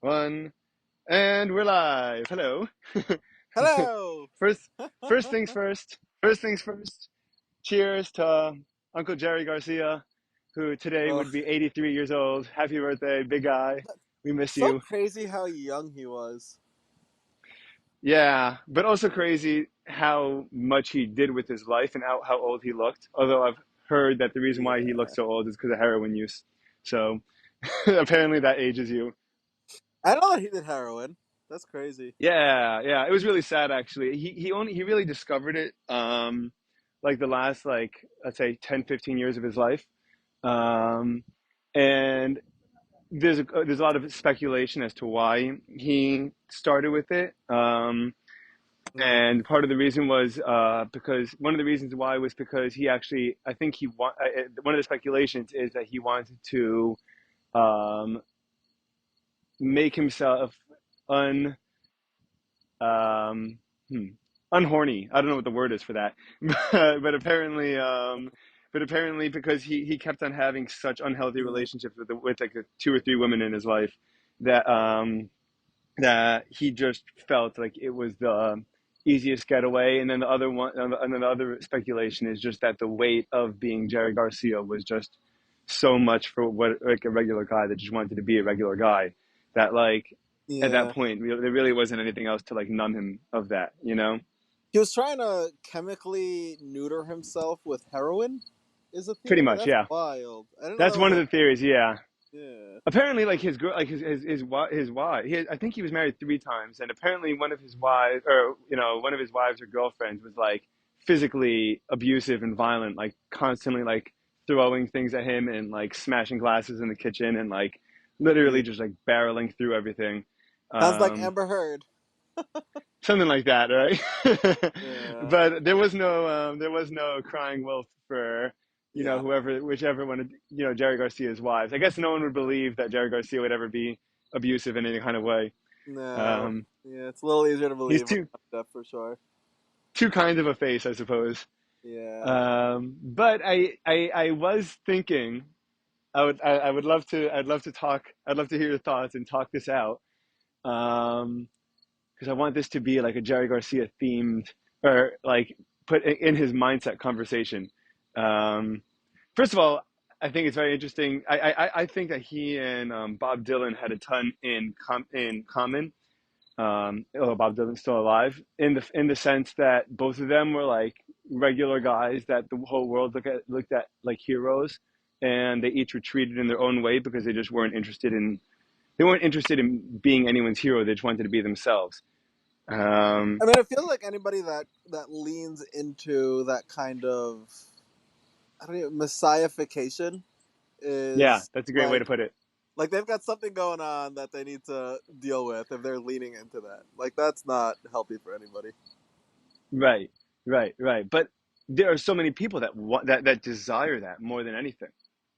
One, and we're live. Hello. Hello. First, first things first. First things first. Cheers to Uncle Jerry Garcia, who today Ugh. would be 83 years old. Happy birthday, big guy. We miss So you. crazy how young he was. Yeah, but also crazy how much he did with his life and how old he looked. Although I've heard that the reason why he Yeah. looks so old is because of heroin use. So apparently that ages you. I don't know that he did heroin. That's crazy. Yeah, yeah, it was really sad actually. He really discovered it like the last like let's say 10, 15 years of his life. Um and there's a lot of speculation as to why he started with it. Mm. And part of the reason was because one of the reasons why was because he actually I think one of the speculations is that he wanted to um make himself un um, hmm, unhorny. I don't know what the word is for that, but apparently, but apparently, because he kept on having such unhealthy Mm. relationships with like two or three women in his life, that that he just felt like it was the easiest getaway. And then the other one, and then the other speculation is just that the weight of being Jerry Garcia was just so much for what like a regular guy that just wanted to be a regular guy, that like at that Yeah. point there really wasn't anything else to like numb him of that, you know? He was trying to chemically neuter himself with heroin, is a Pretty theory? much, That's yeah. wild. I didn't know That's that was one of a the theories, yeah. yeah. Apparently, like his girl, like his wife. I think he was married three times, and apparently one of his wives, or one of his wives or girlfriends, was like physically abusive and violent, like constantly like throwing things at him and like smashing glasses in the kitchen and like literally Yeah. just like barreling through everything, Sounds like um, Amber Heard. something like that, right? Yeah. But there was no crying wolf for Yeah. whoever whichever one of Jerry Garcia's wives. I guess no one would believe that Jerry Garcia would ever be abusive in any kind of way. No. Um, Yeah, it's a little easier to he's believe when stuff for sure. too kind of a face, I suppose. Yeah. But I was thinking I would love to I'd love to hear your thoughts and talk this out. Because I want this to be like a Jerry Garcia themed, or like put in his mindset conversation. Um, First of all, I think it's very interesting. I think that he and Bob Dylan had a ton in common. Although Bob Dylan's still alive, in the sense that both of them were like regular guys that the whole world looked at like heroes, and they each retreated in their own way because they weren't interested in being anyone's hero. They just wanted to be themselves. I mean, I feel like anybody that leans into that kind of I don't know, messiahification Yeah, is that's a great way to like put it. they've got something going on that they need to deal with if they're leaning into that. Like that's not healthy for anybody. Right, right. But there are so many people that that desire that more than anything.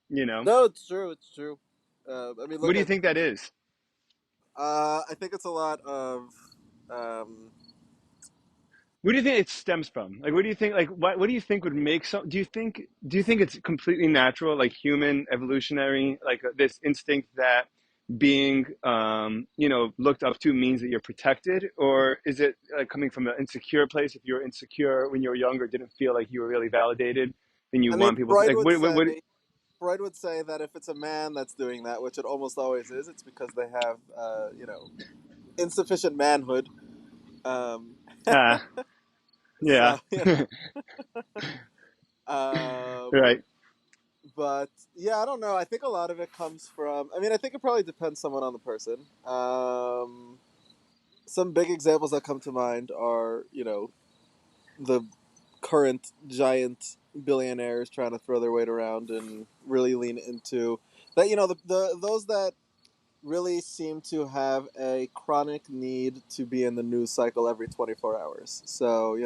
You know, No, it's true. It's true. I mean, what look do you at. think that is? I think it's a lot of. Um, Where do you think it stems from? Like, what do you think? Like, what do you think would make some? Do you think it's completely natural, like human evolutionary, like this instinct that being, looked up to means that you're protected, or is it coming from an insecure place? If you're insecure when you were younger, didn't feel like you were really validated, then you I mean, want people to like, Freud would say that if it's a man that's doing that, which it almost always is, it's because they have insufficient manhood. Um, ah, yeah, so um, right. but yeah, I don't know. I think a lot of it comes from. I mean, I think it probably depends somewhat on the person. Some big examples that come to mind are, the current giant billionaires trying to throw their weight around and really lean into that. The those that really seem to have a chronic need to be in the news cycle every 24 hours. So,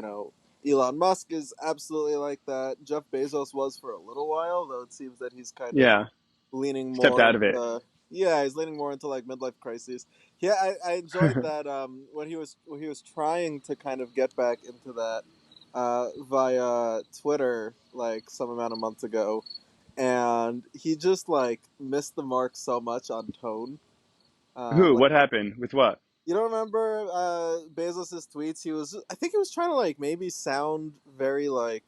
Elon Musk is absolutely like that. Jeff Bezos was for a little while, though it seems that he's kind of Yeah, leaning stepped more out of it. into yeah, he's leaning more into like midlife crises. Yeah, I enjoyed that when he was trying to kind of get back into that via Twitter like some amount of months ago, and he just like missed the mark so much on tone. Who? Like What happened? With what? you don't remember Bezos's tweets? I think he was trying to like maybe sound very like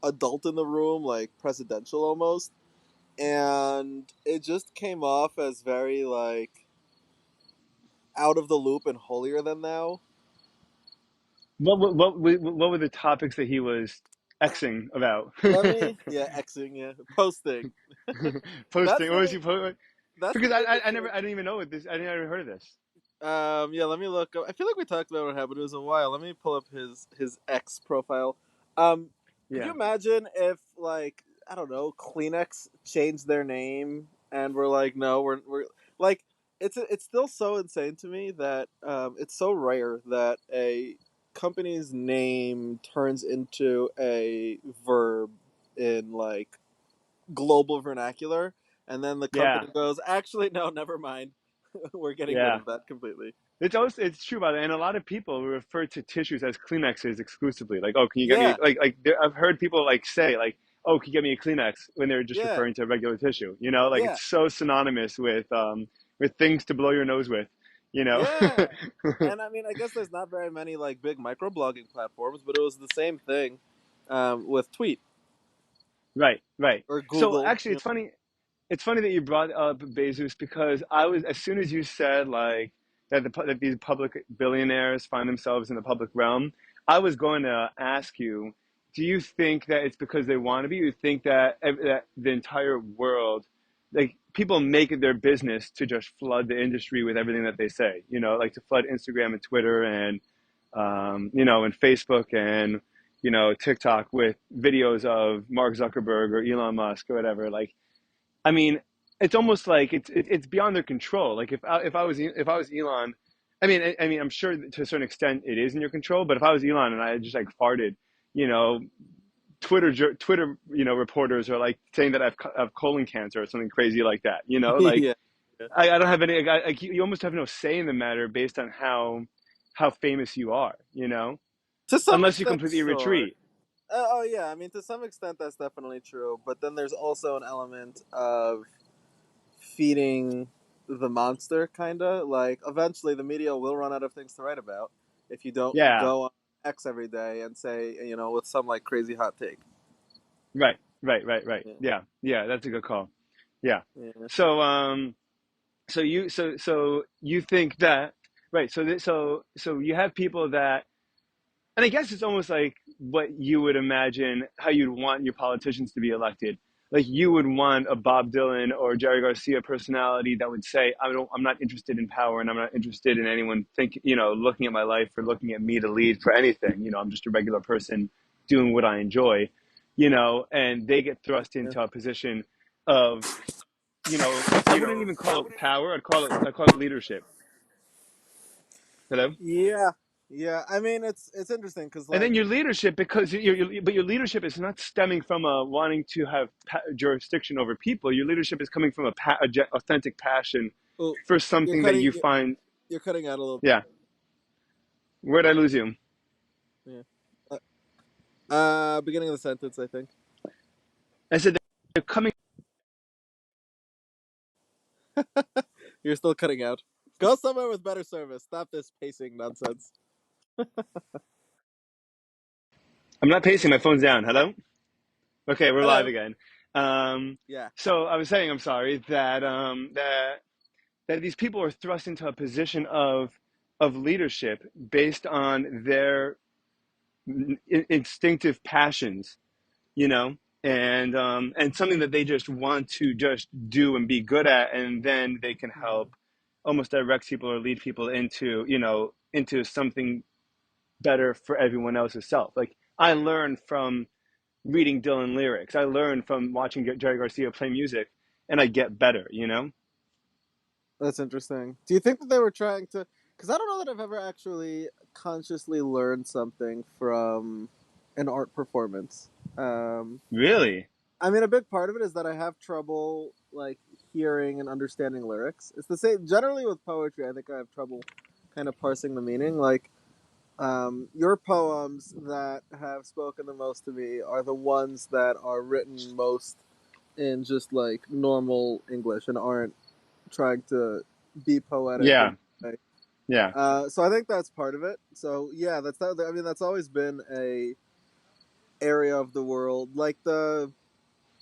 adult in the room, like presidential almost, and it just came off as very like out of the loop and holier than thou. What were the topics that he was Xing about? Yeah, Xing, yeah, posting. That's Posting. What the was way. he po- That's the Because biggest never, like. I didn't even know what this. I didn't ever heard of this. Yeah, let me look up. I feel like we talked about what happened. It was a while. Let me pull up his X profile. Um, could you Yeah. imagine if like I don't know, Kleenex changed their name and we're like, no, we're like, it's still so insane to me that it's so rare that a company's name turns into a verb in like global vernacular, and then the Yeah. company goes, actually, no, never mind, we're getting rid Yeah. of that completely. It's true about it, and a lot of people refer to tissues as Kleenexes exclusively. Like, oh, can you get me Yeah, I've heard people like say like, oh, can you get me a Kleenex when they're just yeah, referring to a regular tissue. You know, like yeah, it's so synonymous with things to blow your nose with. You know. yeah. And I mean, I guess there's not very many like big microblogging platforms, but it was the same thing with Tweet Right, right. or So Google. actually, it's funny that you brought up Bezos because I was as soon as you said like that these public billionaires find themselves in the public realm, I was going to ask you, do you think that it's because they want to be? You think that that the entire world, like people make it their business to just flood the industry with everything that they say, you know, like to flood Instagram and Twitter and you know, and Facebook and you know TikTok with videos of Mark Zuckerberg or Elon Musk or whatever, like I mean, it's almost like it's beyond their control. Like if I was Elon, I mean, I'm sure to a certain extent it is in your control. But if I was Elon and I had just like farted, you know, Twitter, you know, reporters are like saying that I've colon cancer or something crazy like that. You know, like Yeah, yeah. I don't have any. Like you almost have no say in the matter based on how famous you are. You know, To some unless you extent, completely sure. retreat. Oh yeah, I mean, to some extent, that's definitely true. But then there's also an element of feeding the monster, kind of. Like, eventually, the media will run out of things to write about if you don't Yeah. go on X every day and say, with some like crazy hot take. Right. Right. Right. Right. Yeah, Yeah. Yeah. That's a good call. Yeah. yeah, So so you think that right? So you have people that, and I guess it's almost like what you would imagine how you'd want your politicians to be elected. Like you would want a Bob Dylan or Jerry Garcia personality that would say, I'm not interested in power, and I'm not interested in anyone looking at my life or looking at me to lead for anything. You know, I'm just a regular person doing what I enjoy. You know, and they get thrust yeah. into a position of, I wouldn't even call it power. I'd call it leadership. Hello. Yeah, yeah. I mean, it's interesting because And then like, your leadership, because but your leadership is not stemming from a wanting to have jurisdiction over people. Your leadership is coming from authentic passion oh, for you're something that cutting you find. you're cutting out a little bit. Yeah. Where'd I lose you? Yeah. Beginning of the sentence, I think. I said they're coming. You're still cutting out. Go somewhere with better service. Stop this pacing nonsense. I'm not pacing. My phone's down. Hello. Okay, we're live Hello. again. Um, Yeah. so I was saying, I'm sorry that these people are thrust into a position of leadership based on their instinctive passions, you know, and something that they just want to just do and be good at, and then they can help almost direct people or lead people into into something better for everyone else's self. Like I learned from reading Dylan lyrics, I learned from watching Jerry Garcia play music, and I get better, you know. That's interesting. Do you think that they were trying to? Because I don't know that I've ever actually consciously learned something from an art performance. Um, Really. I mean, a big part of it is that I have trouble like hearing and understanding lyrics. It's the same generally with poetry. I think I have trouble kind of parsing the meaning. Like your poems that have spoken the most to me are the ones that are written most in just like normal English and aren't trying to be poetic in Yeah, a way. yeah. So I think that's part of it. So yeah, that's that. I mean, that's always been a area of the world, like the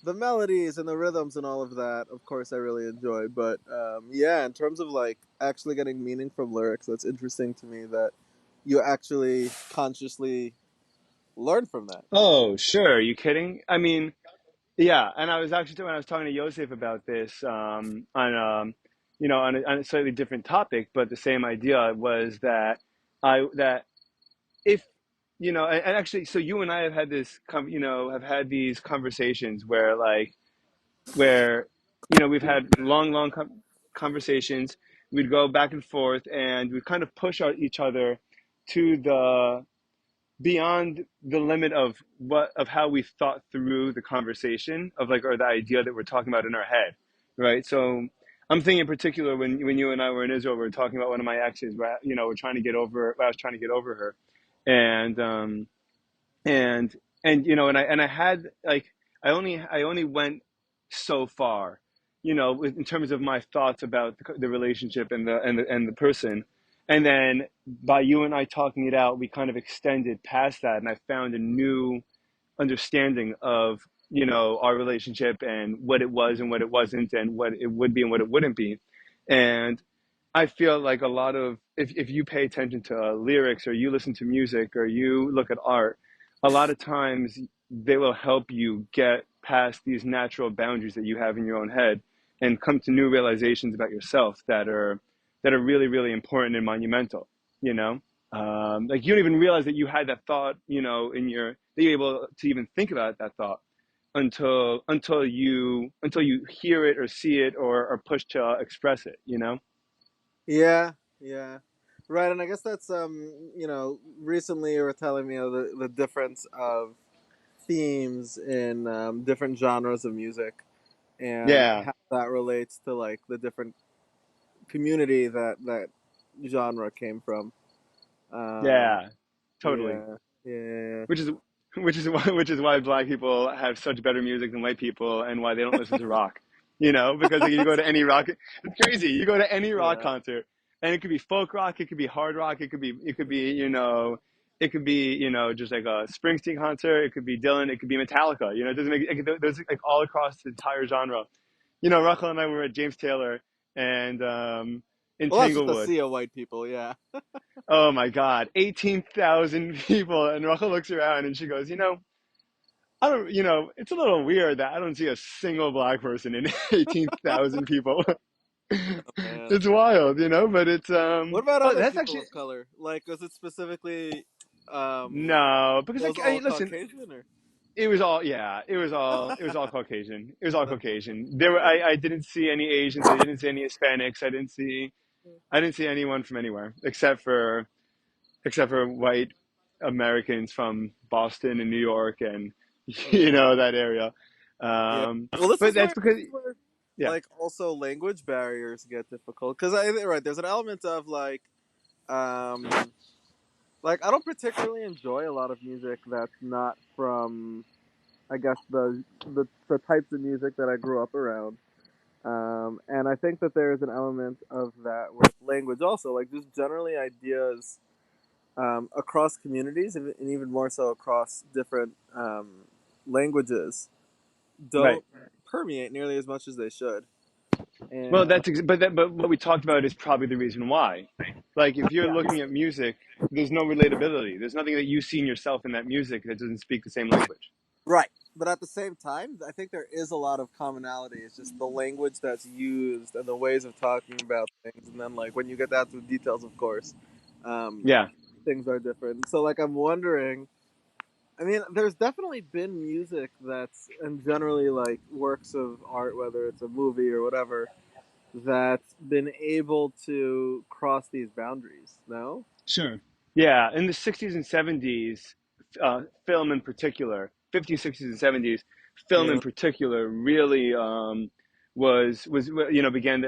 melodies and the rhythms and all of that. Of course, I really enjoy. But yeah, in terms of like actually getting meaning from lyrics, that's interesting to me that you actually consciously learn from that. Oh, sure. Are you kidding? I mean, yeah. And I was actually when I was talking to Yosef about this on on a slightly different topic, but the same idea was that that if and actually, so you and I have had have had these conversations where where we've had long conversations. We'd go back and forth, and we kind of push each other to the beyond the limit of how we thought through the conversation of like or the idea that we're talking about in our head, right? So I'm thinking in particular when you and I were in Israel, we were talking about one of my exes where we're trying to get over I was trying to get over her, and and and I had like I only went so far, in terms of my thoughts about the relationship and the person, and then by you and I talking it out, we kind of extended past that, and I found a new understanding of our relationship and what it was and what it wasn't and what it would be and what it wouldn't be, and I feel like a lot of if you pay attention to lyrics or you listen to music or you look at art, a lot of times they will help you get past these natural boundaries that you have in your own head and come to new realizations about yourself that are really really important and monumental. You know, like you don't even realize that you had that thought. In your that you're able to even think about that thought until you hear it or see it or are pushed to express it. Yeah, yeah, right. And I guess that's recently you were telling me of the difference of themes in different genres of music and Yeah, how that relates to like the different community that genre came from. Um, yeah, totally. yeah, yeah, Which is which is why black people have such better music than white people, and why they don't listen to rock. Because like you go to any rock, it's crazy. You go to any rock yeah. concert, and it could be folk rock, it could be hard rock, it could be just like a Springsteen concert, it could be Dylan, it could be Metallica. It doesn't make there's like all across the entire genre. Rachel and I were at James Taylor and in Well, that's just a Tanglewood. sea of white people. Yeah. Oh my God, 18,000 people. And Rachel looks around and she goes, I don't, it's a little weird that I don't see a single black person in 18,000 people. Oh man. It's wild, but it's, What about oh, other that's people actually, of color? Like, was it specifically um no, because those like, all listen, Caucasian or? it was all, yeah, it was all Caucasian. It was all Caucasian. I didn't see any Asians. I didn't see any Hispanics. I didn't see anyone from anywhere except for white Americans from Boston and New York and Yeah. that area. Yeah. Um, Well, this but is that's where because yeah, like also language barriers get difficult because I right there's an element of um like I don't particularly enjoy a lot of music that's not from I guess the types of music that I grew up around. And I think that there is an element of that with language also, like just generally ideas across communities and even more so across different languages right. don't permeate nearly as much as they should. Well, And but what we talked about is probably the reason why. Like if you're looking at music, there's no relatability. There's nothing that you see in yourself in that music that doesn't speak the same language. right, but at the same time, I think there is a lot of commonality. It's just the language that's used and the ways of talking about things, and then like when you get down to the details, of course, um, Yeah, things are different. So like I'm wondering. I mean, there's definitely been music that's, and generally like works of art, whether it's a movie or whatever, that's been able to cross these boundaries. No? sure. Yeah, in the 60s and 70s, film in particular, 50s, 60s, and 70s, film in Yeah. particular really was began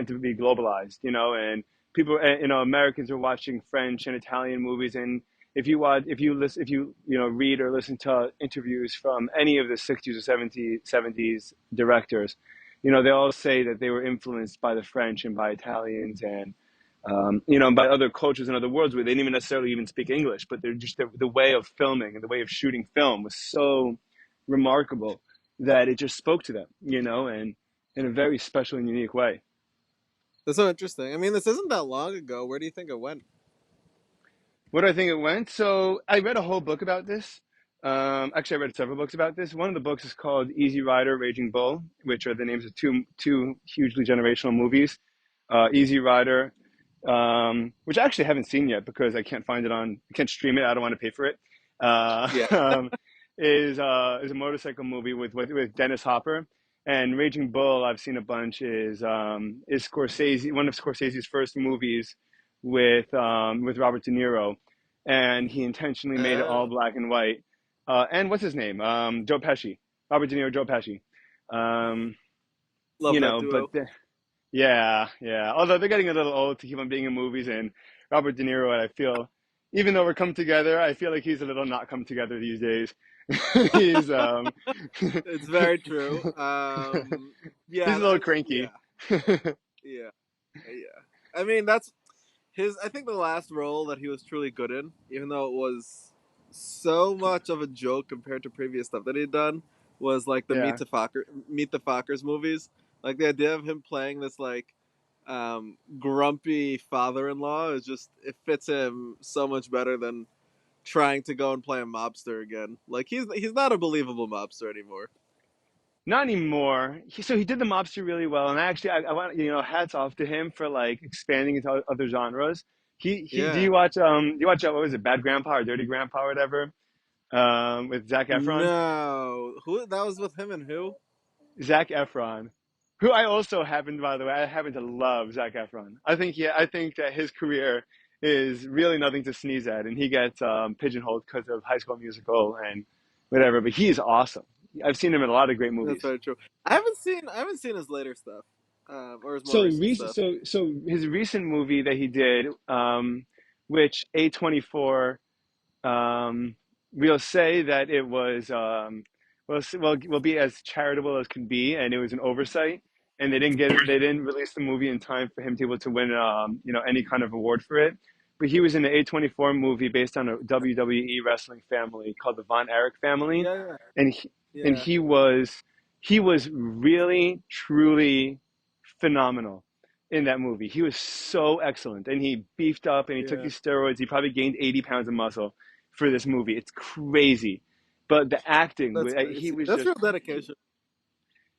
to be globalized, and people, Americans are watching French and Italian movies, and if you read or listen to interviews from any of the 60s or 70s directors, they all say that they were influenced by the French and by Italians and by other cultures and other worlds where they didn't even necessarily even speak English, but they're just the way of filming and the way of shooting film was so remarkable that it just spoke to them, and in a very special and unique way. That's so interesting. I mean, this isn't that long ago. Where do you think it went? What do I think it went? So I read a whole book about this. Actually, I read several books about this. One of the books is called Easy Rider, Raging Bull, which are the names of two hugely generational movies. Easy Rider, which I actually haven't seen yet because I can't stream it. I don't want to pay for it. Uh, Yeah. um, is a motorcycle movie with Dennis Hopper, and Raging Bull. I've seen a bunch. Is Scorsese, one of Scorsese's first movies with Robert De Niro, and he intentionally made it all Oh, black and white. And what's his name? Joe Pesci, Robert De Niro, Joe Pesci. Um, love that but duo. yeah, yeah. Although they're getting a little old to keep on being in movies, and Robert De Niro, I feel, even though we're come together, I feel like he's a little not come together these days. he's It's very true. he's Yeah, a little yeah, cranky. yeah, yeah. I mean, that's his. I think the last role that he was truly good in, even though it was so much of a joke compared to previous stuff that he'd done, was like the Yeah. Meet the Fockers movies. Like the idea of him playing this like grumpy father-in-law is just it fits him so much better than trying to go and play a mobster again. Like he's not a believable mobster anymore. Not anymore. So he did the mobster really well, and actually, I want hats off to him for like expanding into other genres. He Yeah. do you watch what was it, Bad Grandpa or Dirty Grandpa or whatever, with Zac Efron. No. Who that was with him and who? Zac Efron, who I also happen, by the way, I happen to love Zac Efron. I think that his career is really nothing to sneeze at, and he gets pigeonholed because of High School Musical and whatever. But he is awesome. I've seen him in a lot of great That's movies. very true. I haven't seen his later stuff, or his more So, recent stuff. his recent movie that he did, which A24 we'll say that it was will be as charitable as can be, and it was an oversight, and they didn't release the movie in time for him to be able to win any kind of award for it. But he was in the A24 movie based on a WWE wrestling family called the Von Erich family, Yeah, yeah, and he, and yeah, he was really truly phenomenal in that movie. He was so excellent, and he beefed up and he took yeah. these steroids. He probably gained 80 pounds of muscle for this movie. It's crazy, but the acting, That's he crazy. was That's just, real dedication.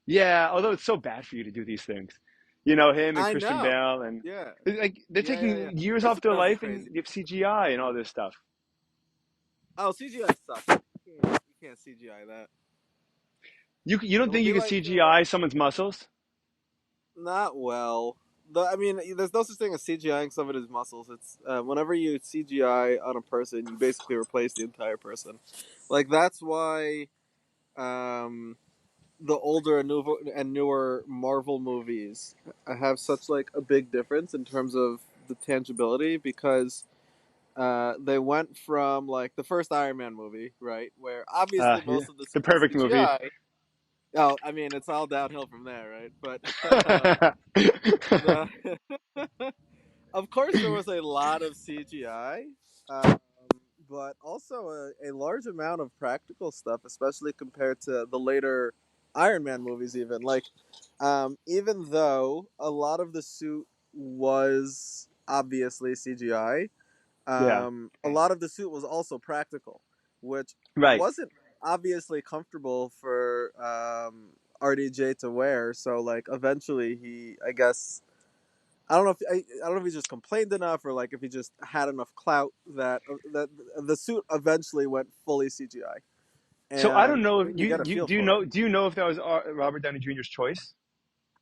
yeah. Although it's so bad for you to do these things, him and I Christian know. Bale, and Yeah, like they're yeah, yeah, yeah. taking years off Christian their Bale's a life, and crazy. you have CGI and all this stuff. Oh, CGI sucks. You can't CGI that. You don't It would think you be could like CGI someone's muscles? not well. I mean, there's no such thing as CGIing somebody's muscles. It's whenever you CGI on a person, you basically replace the entire person. Like that's why um, the older and newer Marvel movies have such like a big difference in terms of the tangibility because they went from like the first Iron Man movie, right, where obviously Yeah, most of the the suit was perfect movie. CGI. Oh, I mean, it's all downhill from there, right? But the of course, there was a lot of CGI, but also a large amount of practical stuff, especially compared to the later Iron Man movies. Even though a lot of the suit was obviously CGI, Yeah, a lot of the suit was also practical, which right. wasn't obviously comfortable for RDJ to wear. So, like, eventually I guess I don't know if he just complained enough or like if he just had enough clout that the suit eventually went fully CGI, So I don't and know if you get a feel for it. do you know if that was Robert Downey Jr.'s choice?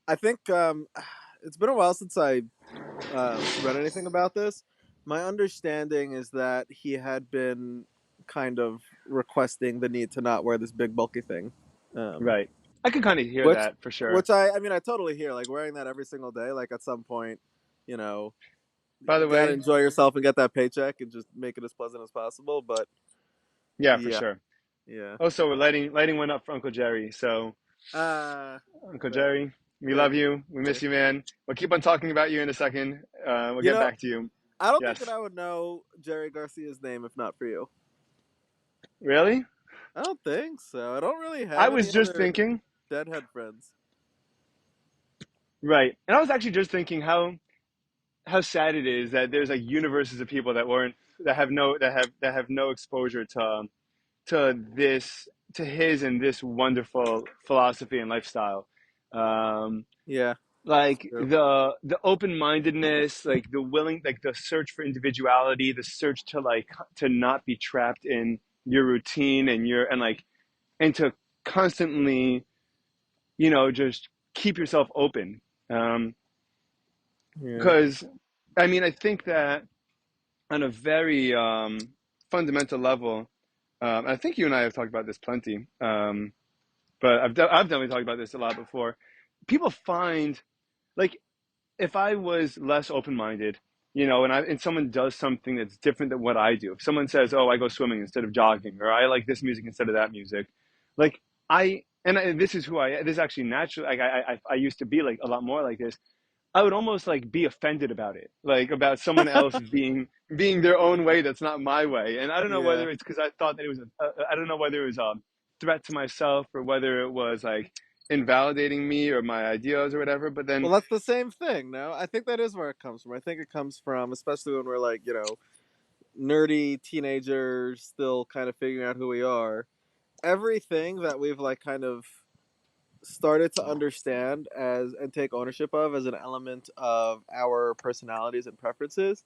I think it's been a while since I read anything about this. My understanding is that he had been kind of requesting the need to not wear this big bulky thing, um, Right. I can kind of hear which that for sure. which I mean I totally hear like wearing that every single day. Like at some point, you know, By the you gotta way, enjoy yourself and get that paycheck and just make it as pleasant as possible. But yeah, for yeah, sure. yeah. Also, we're lighting one up for Uncle Jerry. So, Uh Uncle fair. Jerry. We Yeah, love you. We miss here. you, man. We'll keep on talking about you in a second. We'll You get know, back to you. I don't think that Yes. I would know Jerry Garcia's name if not for you. Really? I don't think so. I don't really I have any was just other thinking, deadhead friends. right. And I was actually just thinking how sad it is that there's like universes of people that weren't that have no exposure to this to his and this wonderful philosophy and lifestyle. Um, Yeah, it's like true. the open-mindedness, like the willing, like the search for individuality, the search to like to not be trapped in your routine and your and like and to constantly, just keep yourself open. Um, Yeah. because I mean, I think that on a very fundamental level, I think you and I have talked about this plenty, but I've definitely talked about this a lot before. People find like if I was less open minded, and someone does something that's different than what I do. If someone says, "Oh, I go swimming instead of jogging," or "I like this music instead of that music," like this is who I. This is actually natural. Like I used to be like a lot more like this. I would almost like be offended about it, like about someone else being their own way that's not my way. And I don't know Yeah. whether it's because I thought that it was I don't know whether it was a threat to myself or whether it was like invalidating me or my ideas or whatever. But then Well, that's the same thing, no? I think that is where it comes from. I think it comes from, especially when we're like, nerdy teenagers still kind of figuring out who we are. Everything that we've like kind of started to understand as and take ownership of as an element of our personalities and preferences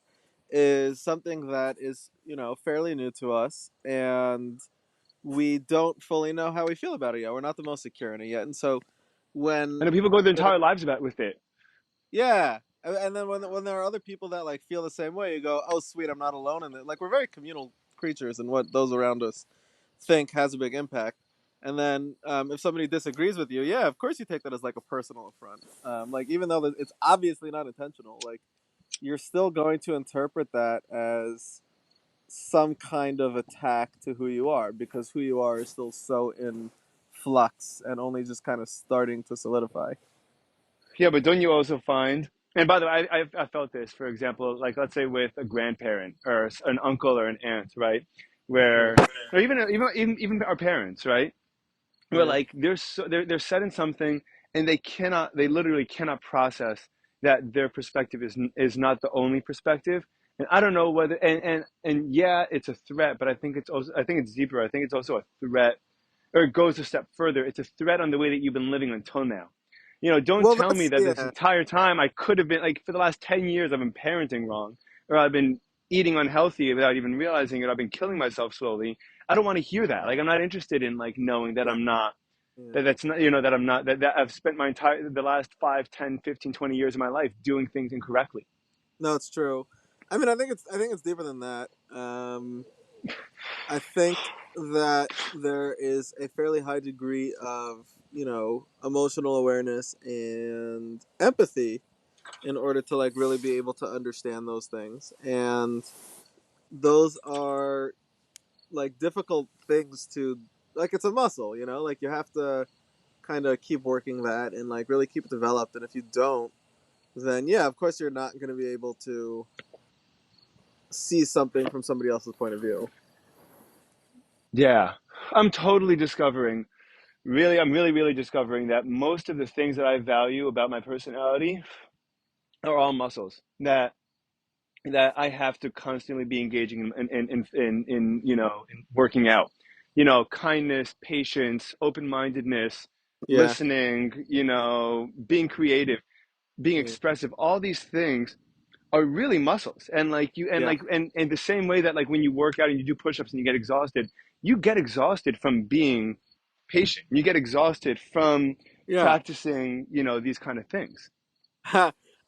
is something that is, fairly new to us, and we don't fully know how we feel about it yet. We're not the most secure in it yet. And so I when know people go their there entire lives about with it. yeah, and then when there are other people that like feel the same way, you go, "Oh, sweet, I'm not alone in it." Like we're very communal creatures, and what those around us think has a big impact. And then if somebody disagrees with you, yeah, of course you take that as like a personal affront. Like even though it's obviously not intentional, like you're still going to interpret that as some kind of attack to who you are because who you are is still so in flux and only just kind of starting to solidify. Yeah, but don't you also find? And by the way, I felt this, for example, like let's say with a grandparent or an uncle or an aunt, right? Okay. Where or even our parents, right? Where Yeah. like they're set in something and they literally cannot process that their perspective is not the only perspective. And I don't know whether and yeah, it's a threat, but I think it's deeper. I think it's also a threat, or it goes a step further. It's a threat on the way that you've been living until now. Don't Well, tell me that's that this yeah. entire time I could have been like for the last 10 years I've been parenting wrong, or I've been eating unhealthy without even realizing it. I've been killing myself slowly. I don't want to hear that. Like I'm not interested in like knowing that I'm not Yeah. that's not that I'm not that I've spent the last 5, 10, 15, 20 years of my life doing things incorrectly. No, it's true. I mean, I think it's deeper than that. I think that there is a fairly high degree of emotional awareness and empathy in order to like really be able to understand those things, and those are like difficult things to like. It's a muscle, like you have to kind of keep working that and like really keep it developed. And if you don't, then yeah, of course you're not going to be able to see something from somebody else's point of view. Yeah. I'm totally discovering I'm really, really discovering that most of the things that I value about my personality are all muscles that I have to constantly be engaging in working out. Kindness, patience, open-mindedness, Yeah, listening, being creative, being yeah, expressive. All these things are really muscles. And like you and yeah, like and the same way that like when you work out and you do push-ups and you get exhausted from being patient. You get exhausted from yeah. practicing, these kind of things.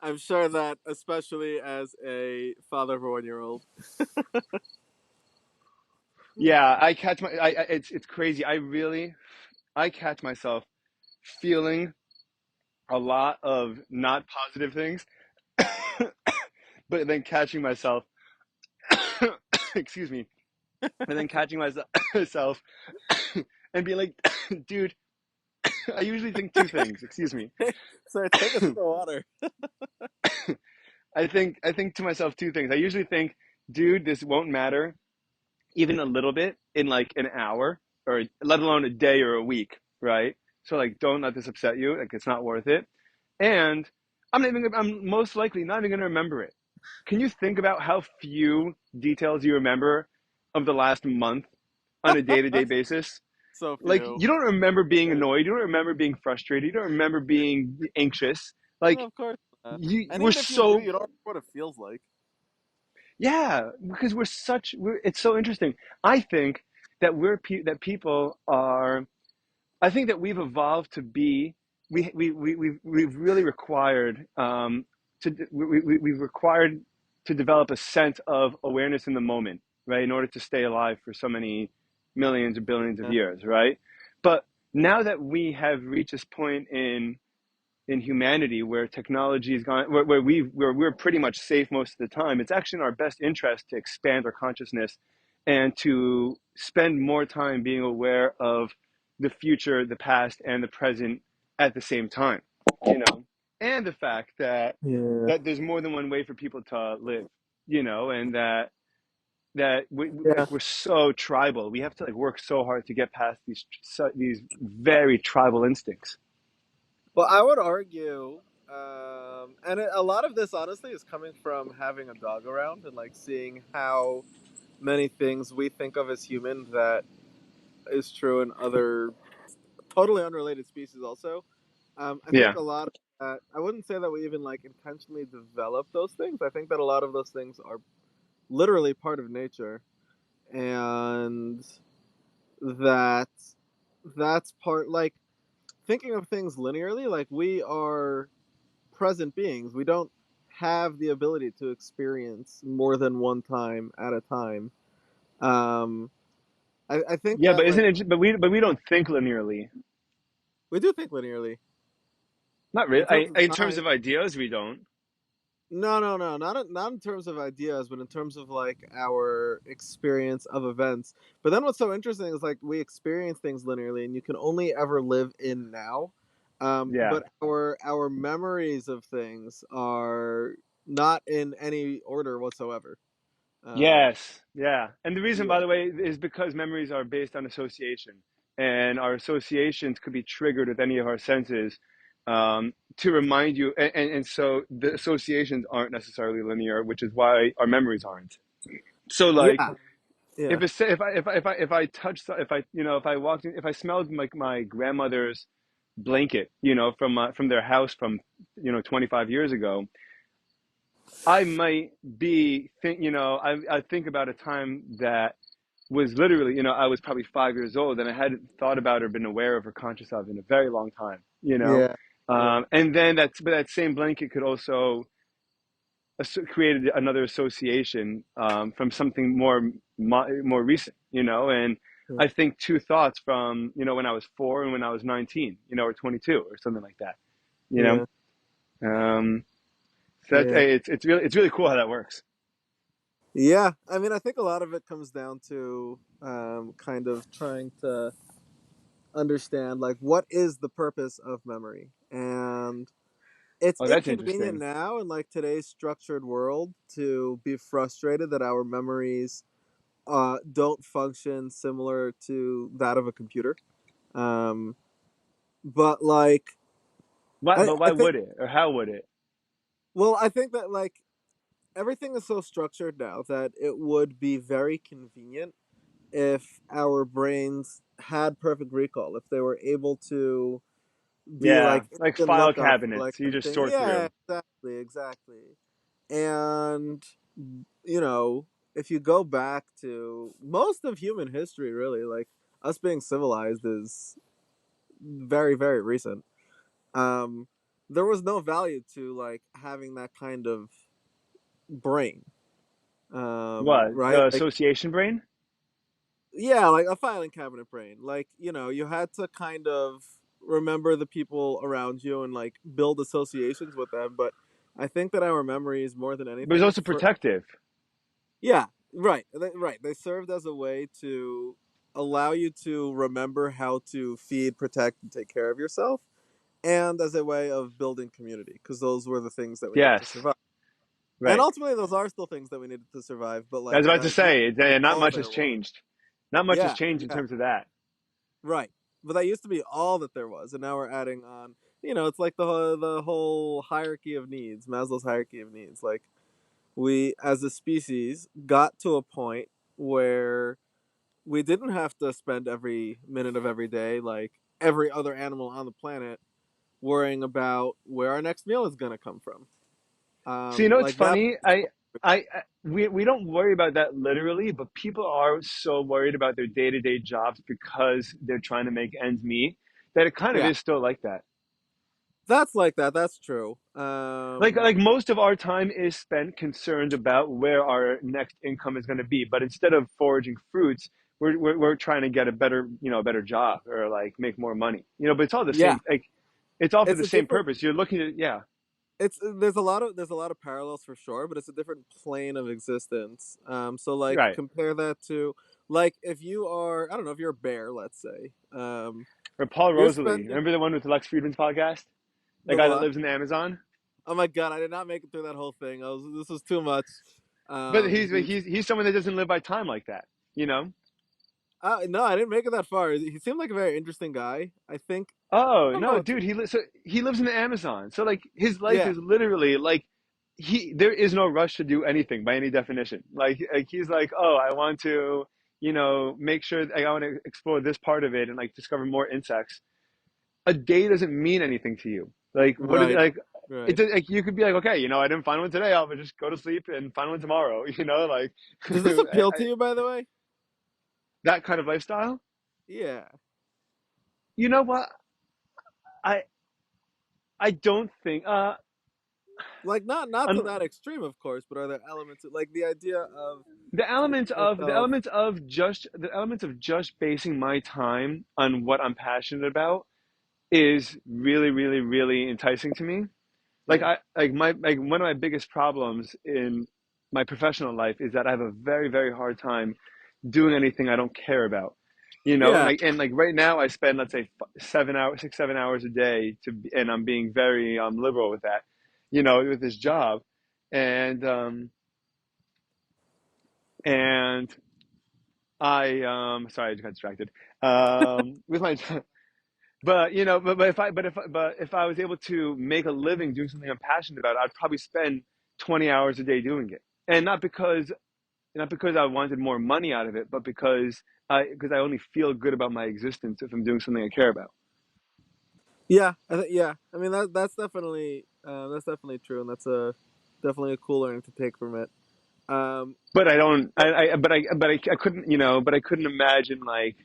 I'm sure that, especially as a father of a 1-year-old. Yeah, I catch it's crazy. I catch myself feeling a lot of not positive things, but then catching myself, excuse me, and then catching myself and being like, dude, I usually think two things. Excuse me. So take a sip of water. I think to myself two things. I usually think, dude, this won't matter even a little bit in like an hour, or let alone a day or a week, right? So like, don't let this upset you. Like, it's not worth it. And I'm most likely not even going to remember it. Can you think about how few details you remember of the last month on a day-to-day basis? So Like, few. you don't remember being Yeah. annoyed, you don't remember being frustrated, you don't remember being anxious. Like, No, of course not. you And we're even if you do, so you don't know what it feels like. yeah, because it's so interesting. I think that that people are, I think that we've evolved to be, we've really required we've required to develop a sense of awareness in the moment, right, in order to stay alive for so many millions or billions of Yeah. years, right? But now that we have reached this point in humanity where technology is gone, where we're pretty much safe most of the time, it's actually in our best interest to expand our consciousness and to spend more time being aware of the future, the past, and the present at the same time, you know, and the fact Yeah. that there's more than one way for people to live, and that Yeah. like we're so tribal. We have to like work so hard to get past these very tribal instincts. Well, I would argue, and a lot of this honestly is coming from having a dog around and like seeing how many things we think of as human that is true in other totally unrelated species also. I think Yeah. a lot of that, I wouldn't say that we even like intentionally develop those things. I think that a lot of those things are literally part of nature, and that that's part like thinking of things linearly. Like we are present beings. We don't have the ability to experience more than one time at a time. Um, I think Yeah, that but isn't like it? But we don't think linearly. we do think linearly Not in really. terms of In terms time. of ideas, we don't. No, no, no, not in terms of ideas, but in terms of like our experience of events. But then what's so interesting is like we experience things linearly, and you can only ever live in now. Yeah. But our memories of things are not in any order whatsoever. Um, Yes. Yeah. And the reason, by yeah, the way, is because memories are based on association, and our associations could be triggered with any of our senses, to remind you. And so the associations aren't necessarily linear, which is why our memories aren't. So, like, yeah, yeah, if I touched, if I walked in, if I smelled like my grandmother's blanket, from their house from 25 years ago, I might I think about a time that was literally, I was probably 5 years old, and I hadn't thought about or been aware of or conscious of in a very long time, yeah, yeah, and then but that same blanket could also create another association, from something more recent, and yeah, I think two thoughts from, when I was 4 and when I was 19, or 22 or something like that, you yeah, know. So yeah. it's really cool how that works. Yeah, I mean, I think a lot of it comes down to kind of trying to understand like what is the purpose of memory, and it's Oh, that's inconvenient interesting. now in like today's structured world to be frustrated that our memories don't function similar to that of a computer. Um, but like But I why think, would it, or how would it? well, I think that like everything is so structured now that it would be very convenient if our brains had perfect recall, if they were able to be Yeah, like like instant file lookup for like cabinets you just anything. sort Yeah, through. exactly, exactly. And you know, if you go back to most of human history, really, like us being civilized is very, very recent. Um, there was no value to like having that kind of brain, What, right? the Like association brain? yeah, like a filing cabinet brain. Like, you know, you had to kind of remember the people around you and like build associations with them. But I think that our memories, more than But it's anything, also for protective. yeah, right, right. They served as a way to allow you to remember how to feed, protect, and take care of yourself, and as a way of building community, because those were the things that we needed to Yes, survive. And right. ultimately, those are still things that we needed to survive. But I was like about to that used say, to be not all much has there was. changed. Not much has Yeah, changed in yeah, terms of that. right. But that used to be all that there was, and now we're adding on. It's like the whole hierarchy of needs, Maslow's hierarchy of needs. Like we, as a species, got to a point where we didn't have to spend every minute of every day, like every other animal on the planet, worrying about where our next meal is going to come from. So you know it's Like that. funny. We don't worry about that literally, but people are so worried about their day to day jobs because they're trying to make ends meet that it kind of Yeah, is still like that. that's like that. That's true. Like most of our time is spent concerned about where our next income is going to be, but instead of foraging fruits, we're trying to get a better a better job or like make more money. But it's all the Yeah, same. Like it's all for it's the a same different. purpose. You're looking at yeah, It's there's a lot of parallels for sure, but it's a different plane of existence. So like right. compare that to like if you are, I don't know, if you're a bear, let's say, Or Paul you're Rosalie. spending Remember the one with Lex Friedman's podcast? That the guy that what? lives in the Amazon. Oh my god, I did not make it through that whole thing. This was too much. But he's He's he's someone that doesn't live by time like that. You know. no, I didn't make it that far. He seemed like a very interesting guy. I think Oh I don't know no, what to. dude. He lives in the Amazon. So like his life Yeah, is literally like there is no rush to do anything by any definition. Like he's like, oh, I want to make sure like, I want to explore this part of it and like discover more insects. A day doesn't mean anything to you. Like what is it right, like? right. Like you could be like, okay, I didn't find one today. I'll just go to sleep and find one tomorrow. Like Does this appeal to you, by the way? that kind of lifestyle. Yeah. You know what? I I don't think Like not to un, that extreme, of course, but are there elements of, like the idea of the taking elements of yourself? the elements of just basing my time on what I'm passionate about is really really really enticing to me. Like Yeah. I like my like one of my biggest problems in my professional life is that I have a very very hard time doing anything I don't care about. Yeah. And like right now I spend let's say 7 hours 6 7 hours a day and I'm being very liberal with that, with this job, and and I sorry I just got distracted with my but if I was able to make a living doing something I'm passionate about, I'd probably spend 20 hours a day doing it, and not because I wanted more money out of it, but because I only feel good about my existence if I'm doing something I care about. Yeah. Yeah. I mean that's definitely true, and that's a definitely a cool learning to take from it. Um. But I don't. I couldn't. But I couldn't imagine like,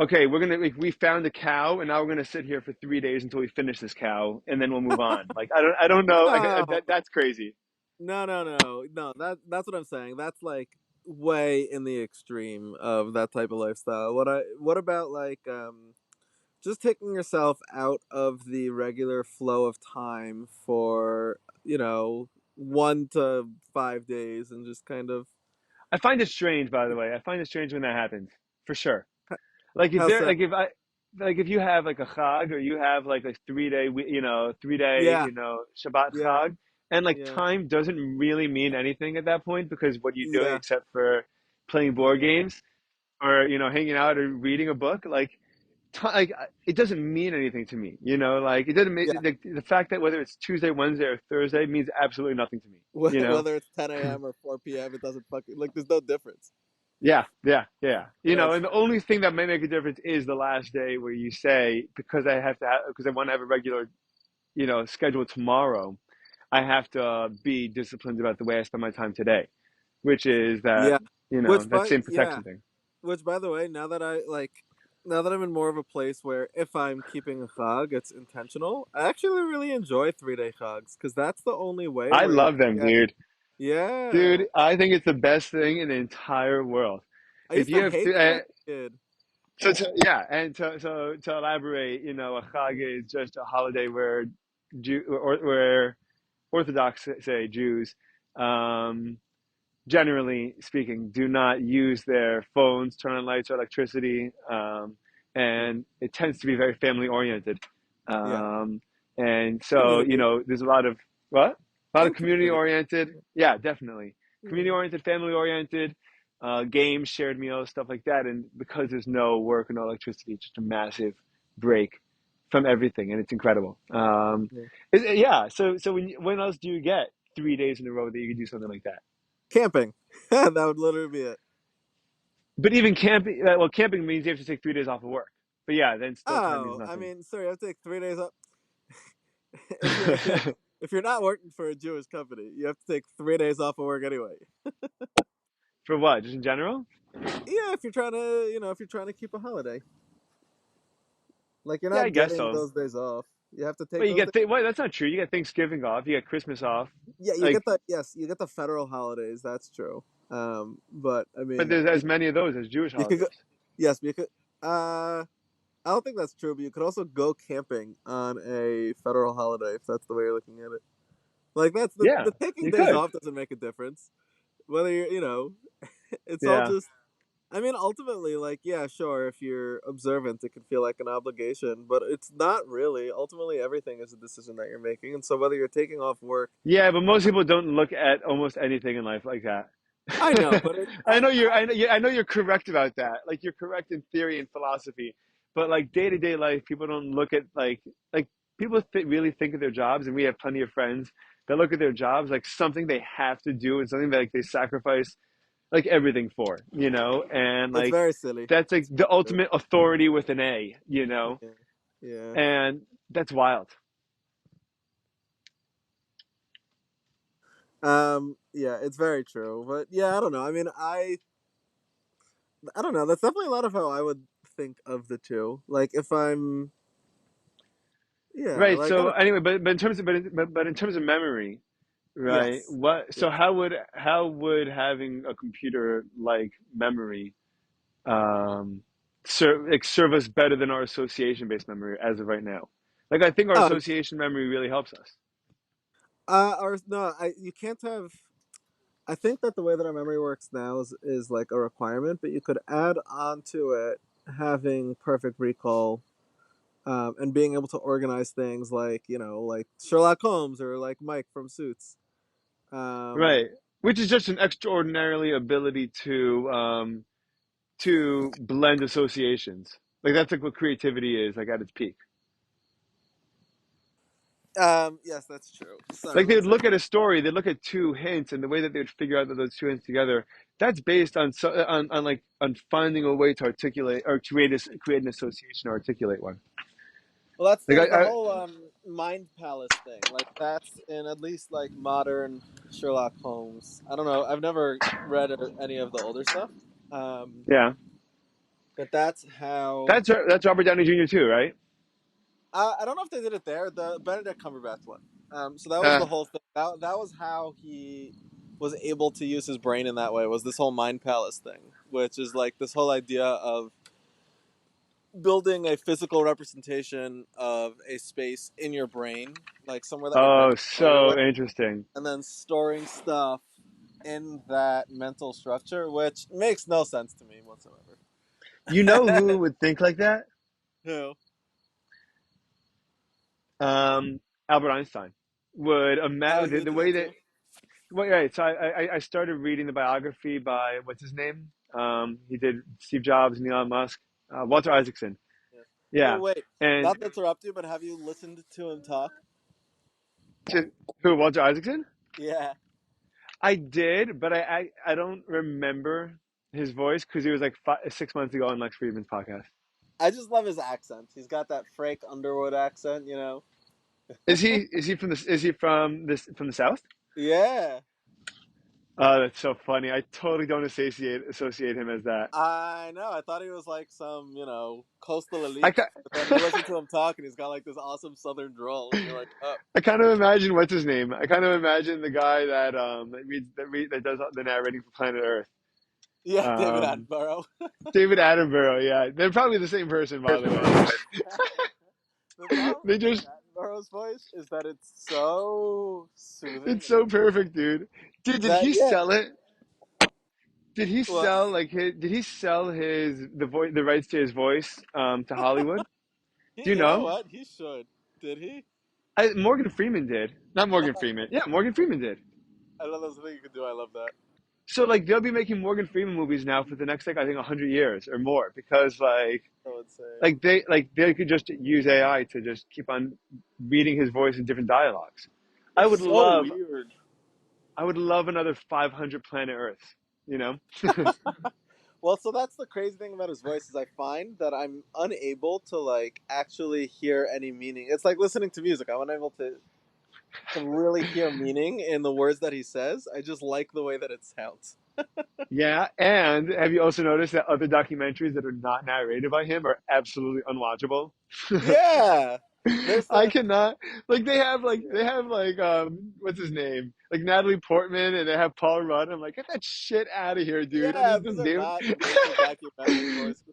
okay, we found a cow, and now we're gonna sit here for 3 days until we finish this cow, and then we'll move on. Like I don't know. Like, No. that's crazy. No. No. No. No. That's what I'm saying. That's like way in the extreme of that type of lifestyle. What about like just taking yourself out of the regular flow of time for 1 to 5 days and just kind of I find it strange, by the way. I find it strange when that happens, for sure. Like, is how's there that? like if you have like a chag or you have like a 3 day, 3 day, Yeah, Shabbat yeah, chag, and like yeah, time doesn't really mean anything at that point because what are you doing yeah, except for playing board yeah, games or hanging out or reading a book? Like, like it doesn't mean anything to me. Like it doesn't make yeah. the fact that whether it's Tuesday, Wednesday, or Thursday means absolutely nothing to me. You know. Whether it's 10 a.m. or 4 p.m., it doesn't fucking like. There's no difference. Yeah, yeah, yeah. That's And the only thing that may make a difference is the last day where you say, because I want to have a regular, schedule tomorrow, I have to be disciplined about the way I spend my time today, which is that, yeah. Which that by same yeah, protection thing. which by the way, now that I'm in more of a place where if I'm keeping a chag, it's intentional. I actually really enjoy 3 day chags because that's the only way I where you love them, get. dude. Yeah, Dude, I think it's the best thing in the entire world. I If used you to have hate them as a kid. yeah, and to elaborate, a Chag is just a holiday where where Orthodox say Jews um, generally speaking, do not use their phones, turn on lights or electricity, Yeah. and it tends to be very family oriented. Yeah. Um, and so, Community there's a lot of what? A lot of and community community. oriented. Yeah, definitely. Yeah. Community oriented, family oriented, games, shared meals, stuff like that. And because there's no work and no electricity, it's just a massive break from everything, and it's incredible. Yeah. Yeah. So when else do you get 3 days in a row that you can do something like that? Camping. That would literally be it. But even camping, well, camping means you have to take 3 days off of work. But yeah, then still time means Oh, I nothing. mean, sorry, I have to take 3 days off. If you're not working for a Jewish company, you have to take 3 days off of work anyway. For what? Just in general? Yeah, if you're trying to, if you're trying to keep a holiday, like you're Yeah, I not guess getting so. those days off. You have to take But those days. wait, that's not true. You get Thanksgiving off. You get Christmas off. Yeah, you Like, get the yes, you get the federal holidays. That's true. But I but mean, there's as many of those as Jewish you could go. holidays. Yes, but you could. I don't think that's true, but you could also go camping on a federal holiday if that's the way you're looking at it. Like that's the Yeah, taking you days could. off doesn't make a difference. Whether you're, it's all Yeah. just. I mean, ultimately, like, yeah, sure, if you're observant, it can feel like an obligation, but it's not really. Ultimately, everything is a decision that you're making, and so whether you're taking off work, Yeah, but most people don't look at almost anything in life like that. I know, but I know you're correct about that. Like you're correct in theory and philosophy, but like day to day life, people don't look at like people really think of their jobs, and we have plenty of friends that look at their jobs like something they have to do and something that like they sacrifice like everything for, and it's like very silly. that's like It's the very ultimate authority with an A, silly. Yeah, yeah. and that's wild. Yeah, it's very true. But yeah, I don't know. I mean, I don't know. That's definitely a lot of how I would think of the two. Like if I'm, yeah, Right. like I So don't. anyway, but in terms of but in terms of memory, right? Yes, What? So yes. how would having a computer like memory serve us better than our association based memory as of right now? Like I think our Oh, association memory really helps us. or no, you can't have. I think that the way that our memory works now is like a requirement, but you could add on to it having perfect recall, and being able to organize things like like Sherlock Holmes or like Mike from Suits. Um, Right. Which is just an extraordinarily ability to blend associations. Like that's like what creativity is like at its peak. yes, that's true. Sorry, Like they one would look second. at a story, they'd look at two hints, and the way that they would figure out that those two hints together, that's based on on finding a way to articulate or create an association or articulate one. Well, that's Like the whole mind palace thing. Like that's in at least like modern Sherlock Holmes. I don't know. I've never read any of the older stuff. Um, yeah, but that's how. that's Robert Downey Jr. too, right? I don't know if they did it there. The Benedict Cumberbatch one. So that was Uh, the whole thing. That was how he was able to use his brain in that way. Was this whole mind palace thing, which is like this whole idea of building a physical representation of a space in your brain, like somewhere that you're very oh, familiar so with, interesting. and then storing stuff in that mental structure, which makes no sense to me whatsoever. You know who would think like that? Who? Um, Albert Einstein would Oh, imagine he would the do way that that. too. Well, right. So I started reading the biography by what's his name? He did Steve Jobs and Elon Musk, Walter Isaacson. Yeah. Yeah, Oh wait, and not to interrupt you, but have you listened to him talk? who Walter Isaacson? Yeah, I did, but I don't remember his voice because he was like 6 months ago on Lex Friedman's podcast. I just love his accent. He's got that Frank Underwood accent. Is he from the South? Yeah, Oh, that's so funny. I totally don't associate him as that. I know. I thought he was like some coastal I elite, ca- but then you listen to him talk, and he's got like this awesome Southern drawl, and you're like, oh, I kind of imagine what's his name. I kind of imagine the guy that does the narrating for Planet Earth. yeah, David Um, Attenborough. David Attenborough. Yeah, they're probably the same person, by the way. The problem They with David just Attenborough's voice is that it's so soothing it's and so perfect, dude. Dude, did that he yeah, sell it? did he Well, sell like did he sell the rights to his voice to Hollywood? Do you you know know? what? He should. Did he? Morgan Freeman did. Not Morgan Freeman. Yeah, Morgan Freeman did. I love those things you could do. I love that. So like they'll be making Morgan Freeman movies now for the next like I think 100 years or more because So insane. like they could just use AI to just keep on reading his voice in different dialogues. I It's would so love weird. I would love another 500 Planet Earth, you know? Well, so that's the crazy thing about his voice is I find that I'm unable to like actually hear any meaning. It's like listening to music. I'm unable to really hear meaning in the words that he says. I just like the way that it sounds. Yeah, and have you also noticed that other documentaries that are not narrated by him are absolutely unwatchable? Yeah. There's I a cannot like they yeah. have like what's his name? Like Natalie Portman and they have Paul Rudd. I'm like, get that shit out of here, dude. And Yeah, this these are dude not native documentary voices.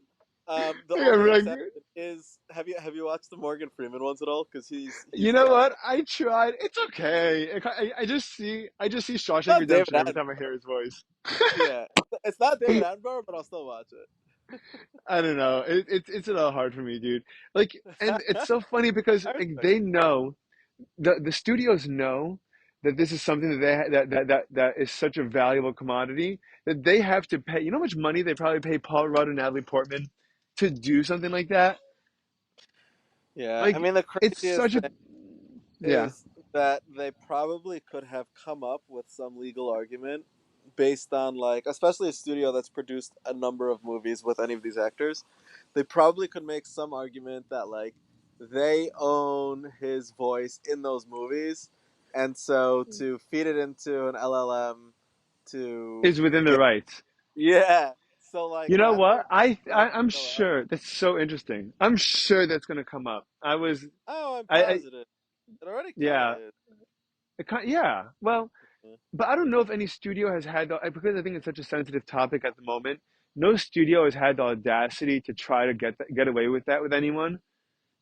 The I'm only like, exception is have you watched the Morgan Freeman ones at all? Because you he's know what? I tried. It's okay. I just see Shawshank not David Redemption every Attenborough. time I hear his voice. Yeah, it's not David Attenborough, but I'll still watch I don't know. It's a little hard for me, dude. Like, it. and it's so funny because I like respect they it. know the studios know that this is something that that is such a valuable commodity that they have to pay. You know how much money they probably pay Paul Rudd and Natalie Portman to do something like that? Yeah, I Like, mean the it's craziest such a thing yeah. is that they probably could have come up with some legal argument based on like especially a studio that's produced a number of movies with any of these actors. They probably could make some argument that like they own his voice in those movies, and so to feed it into an LLM to Is within the get rights. yeah. So like You know that what? part I'm go ahead. sure that's so interesting. I'm sure that's going to come up. Oh, I'm I positive. It already kind of yeah. is. Yeah. Well, Yeah. but I don't know if any studio has had because I think it's such a sensitive topic at the moment. No studio has had the audacity to try to get away with that with anyone.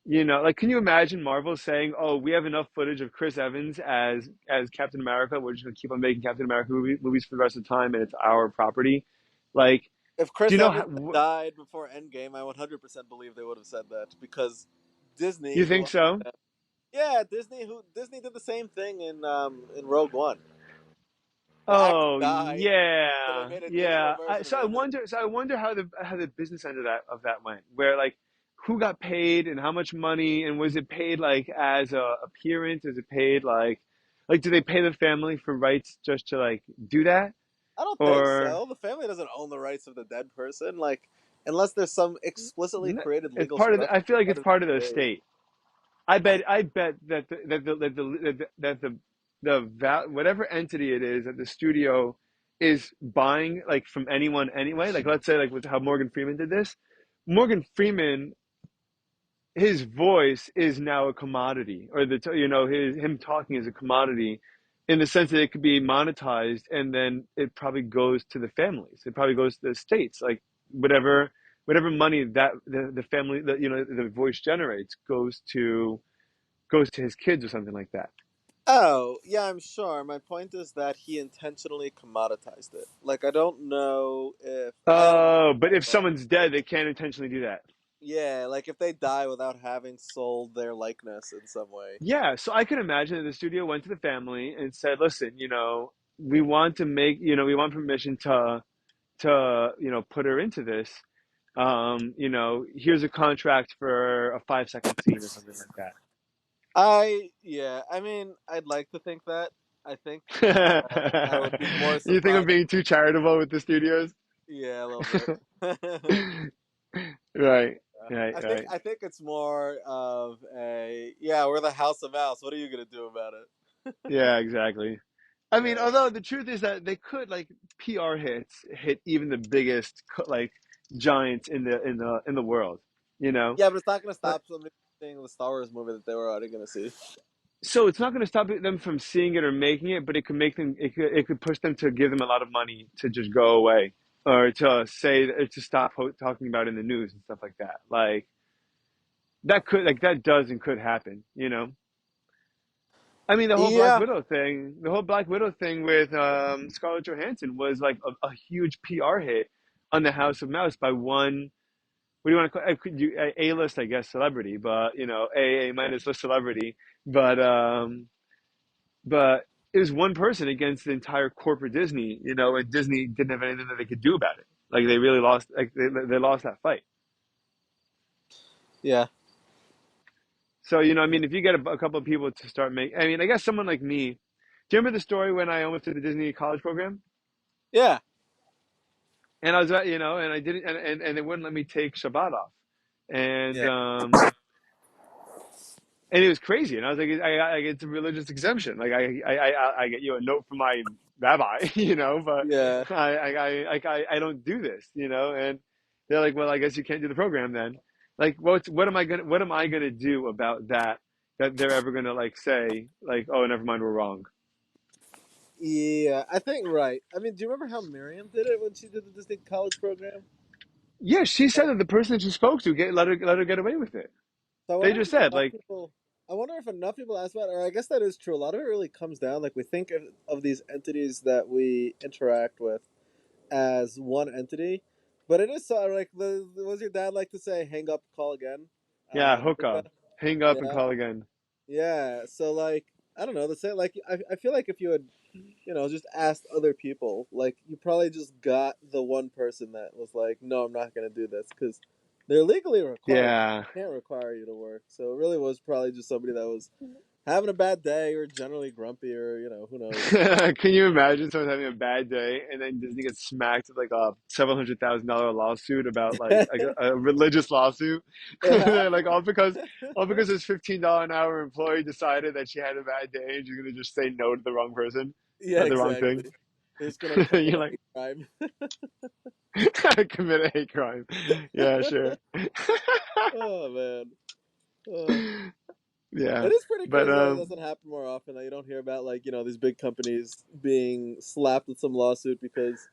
You know, like, can you imagine Marvel saying, "Oh, we have enough footage of Chris Evans as Captain America. We're just gonna keep on making Captain America movies for the rest of the time, and it's our property." Like, If do Chris you know Evans how? had died before Endgame, I 100% believe they would have said that because Disney, You who think so? yeah, Disney did the same thing in Rogue One. The actor Oh died, so they yeah, made a digital yeah. version of So I him. And wonder. So I wonder how the business end of that went. Where like who got paid and how much money and was it paid like as a appearance? Is it paid like do they pay the family for rights just to like do that I don't think or so. The family doesn't own the rights of the dead person, like unless there's some explicitly created it's legal part of structure I feel like that it's is part of the vague. estate. I bet that the whatever entity it is that the studio is buying like from anyone anyway. Like let's say like with how Morgan Freeman did this. Morgan Freeman, his voice is now a commodity, or him talking is a commodity, in the sense that it could be monetized, and then it probably goes to the families. It probably goes to the states, like whatever money that the family the voice generates goes to his kids or something like that. Oh, yeah, I'm sure. My point is that he intentionally commoditized it. Like, I don't know if I don't know Oh, but that, if but someone's dead, they can't intentionally do that. yeah, like if they die without having sold their likeness in some way. Yeah, so I can imagine that the studio went to the family and said, "Listen, we want to make, we want permission to put her into this. Here's a contract for a 5 second scene or something like Yeah, I mean, I'd like to think that. I think I would that." be more You think I'm surprised. being too charitable with the studios? Yeah, a little bit. Right, right, right. I think it's more of a yeah, we're the House of Mouse. What are you gonna do about it? Yeah, exactly. I mean, Yeah. although the truth is that they could like PR hits hit even the biggest like giants in the world, you know. Yeah, but it's not gonna But stop somebody from seeing the Star Wars movie that they were already gonna see. so it's not going to stop them from seeing it or making it, but it could make them it could push them to give them a lot of money to just go away or to say or to stop talking about it in the news and stuff like that. Like that does and could happen, you know. I mean, the whole Black Yeah, Widow thing, the whole Black Widow thing with Scarlett Johansson was like a huge PR hit on the House of Mouse by one. What do you want to call it? Could you A-list, I guess, celebrity, but you know, A minus list celebrity, but but it was one person against the entire corporate Disney, you know, and Disney didn't have anything that they could do about it. Like they really lost, like they lost that fight. yeah, So you know, I mean, if you get a couple of people to start making, I mean, I guess someone like me. Do you remember the story when I almost did the Disney college program? yeah, And I was, you know, and I didn't, and they wouldn't let me take Shabbat off, and yeah, and it was crazy. And I was like, I get a religious exemption. Like I get you a note from my rabbi, you know, but yeah. I don't do this, you know. And they're like, well, I guess you can't do the program then. Like, what am I gonna do about that? That they're ever gonna like say like, oh, never mind, we're wrong. Yeah, I think right. I mean, do you remember how Miriam did it when she did the Disney College program? Yeah, she said that the person that she spoke to let her get away with it. So I They wonder just if said enough like, people. I wonder if enough people ask about it, or I guess that is true. A lot of it really comes down, like we think of these entities that we interact with as one entity, but it is so like the was your dad like to say, "Hang up, call again." yeah, Hookah. hookah, hang up and Yeah, call again. yeah. So like I don't know. The same like I feel like if you had just asked other people, like you probably just got the one person that was like, "No, I'm not gonna do this," because they're legally required. Yeah. They can't require you to work. So it really was probably just somebody that was having a bad day or generally grumpy or who knows. Can you imagine someone having a bad day and then Disney gets smacked with like a $700,000 lawsuit about like a religious lawsuit? It They're like happened. all because this $15 an hour employee decided that she had a bad day and she's gonna just say no to the wrong person, Yeah, the wrong thing. exactly. They're just gonna commit You're a like hate crime. commit a hate crime. Yeah, sure. Oh man. Uh, Yeah, it is pretty but crazy that it doesn't happen more often. That you don't hear about like these big companies being slapped with some lawsuit because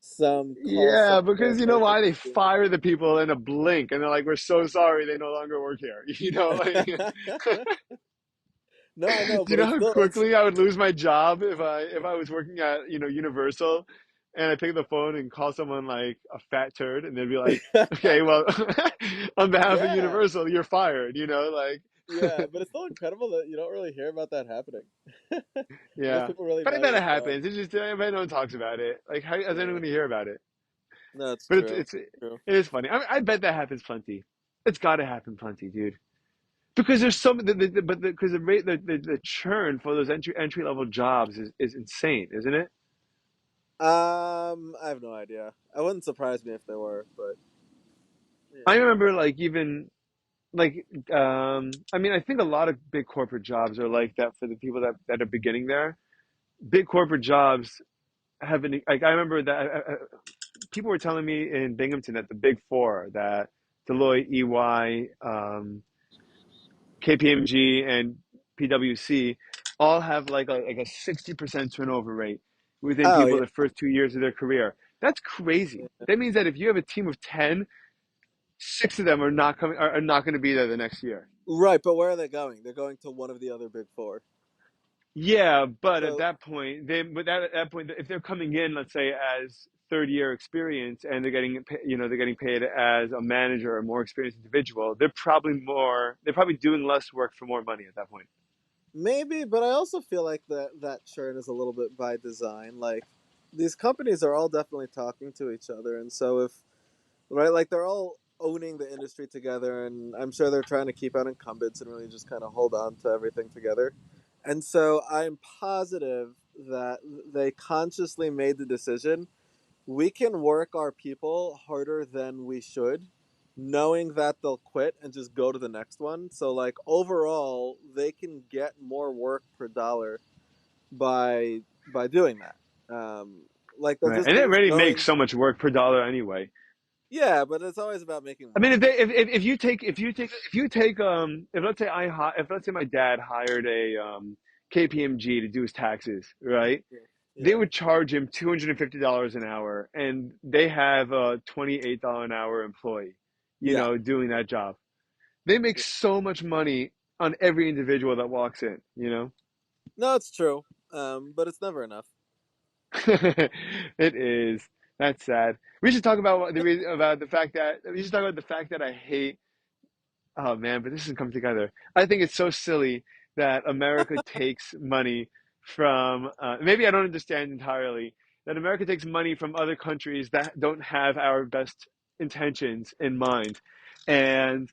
some call yeah, center because you know person why they is doing fire the people in a blink, and they're like, "We're so sorry, they no longer work here." You know, like, it. No, I know, do you but know it's how still it's quickly I would lose my job if I was working at Universal, and I pick up the phone and call someone like a fat turd, and they'd be like, "Okay, well, on behalf of yeah, Universal, you're fired." You know, like, yeah, but it's still incredible that you don't really hear about that happening. Most yeah. people really But I value bet their it jobs. happens. It's just I bet no one talks about it. Like, how is anyone Yeah, going to hear about it? no, it's But true. it True. is funny. I bet that happens plenty. It's got to happen plenty, dude. Because there's so but because the rate the churn for those entry level jobs is insane, isn't it? I have no idea. I wouldn't surprise me if they were, but I yeah. remember like even like I mean I think a lot of big corporate jobs are like that for the people that are beginning there. Big corporate jobs have an like I remember that people were telling me in Binghamton that the big four that Deloitte, EY, KPMG and PwC all have like a 60% turnover rate within Oh people yeah, the first 2 years of their career. That's crazy. yeah. That means that if you have a team of 10, six of them are not coming are not going to be there the next year. Right, but where are they going? They're going to one of the other big four. Yeah, but at So that point, at that point, if they're coming in, let's say as third year experience, and they're getting paid as a manager or a more experienced individual, they're probably doing less work for more money at that point. maybe, but I also feel like that churn is a little bit by design. Like these companies are all definitely talking to each other, and so if right, like they're all owning the industry together, and I'm sure they're trying to keep out incumbents and really just kind of hold on to everything together. And so I'm positive that they consciously made the decision we can work our people harder than we should, knowing that they'll quit and just go to the next one. So like overall, they can get more work per dollar by doing that. Like they'll Right, just and it do it already makes knowing. so much work per dollar anyway. Yeah, but it's always about making I mean, more. if let's say if let's say my dad hired a KPMG to do his taxes, right? Yeah, They yeah, would charge him $250 an hour, and they have a $28 an hour employee, yeah, doing that job. They make yeah. so much money on every individual that walks in. No, it's true. But it's never enough. It is. That's sad. We should talk about what the reason about the fact that we should talk about the fact that I hate. Oh man, but this doesn't come together. I think it's so silly that America takes money from. Maybe I don't understand entirely that America takes money from other countries that don't have our best intentions in mind, and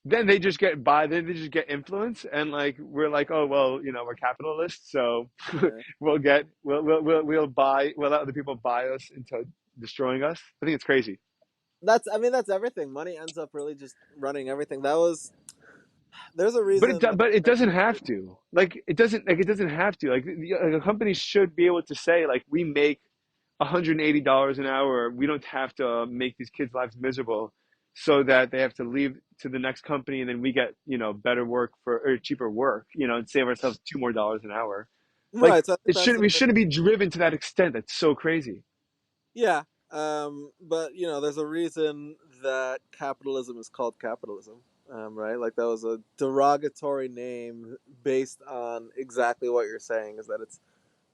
then they just get by. Then they just get influence, and like we're like, oh well, we're capitalists, so Yeah. we'll buy. We'll let other people buy us into destroying us. I think it's crazy. That's I mean that's everything. Money ends up really just running everything. That was there's a But reason that it doesn't have to. Like it doesn't have to. Like a company should be able to say like we make $180 an hour. We don't have to make these kids' lives miserable, so that they have to leave to the next company, and then we get better work for or cheaper work, and save ourselves $2 more an hour. Like right. So I think it that's should the we shouldn't be driven to that extent. That's so crazy. yeah. But there's a reason that capitalism is called capitalism. Right? Like that was a derogatory name based on exactly what you're saying. Is that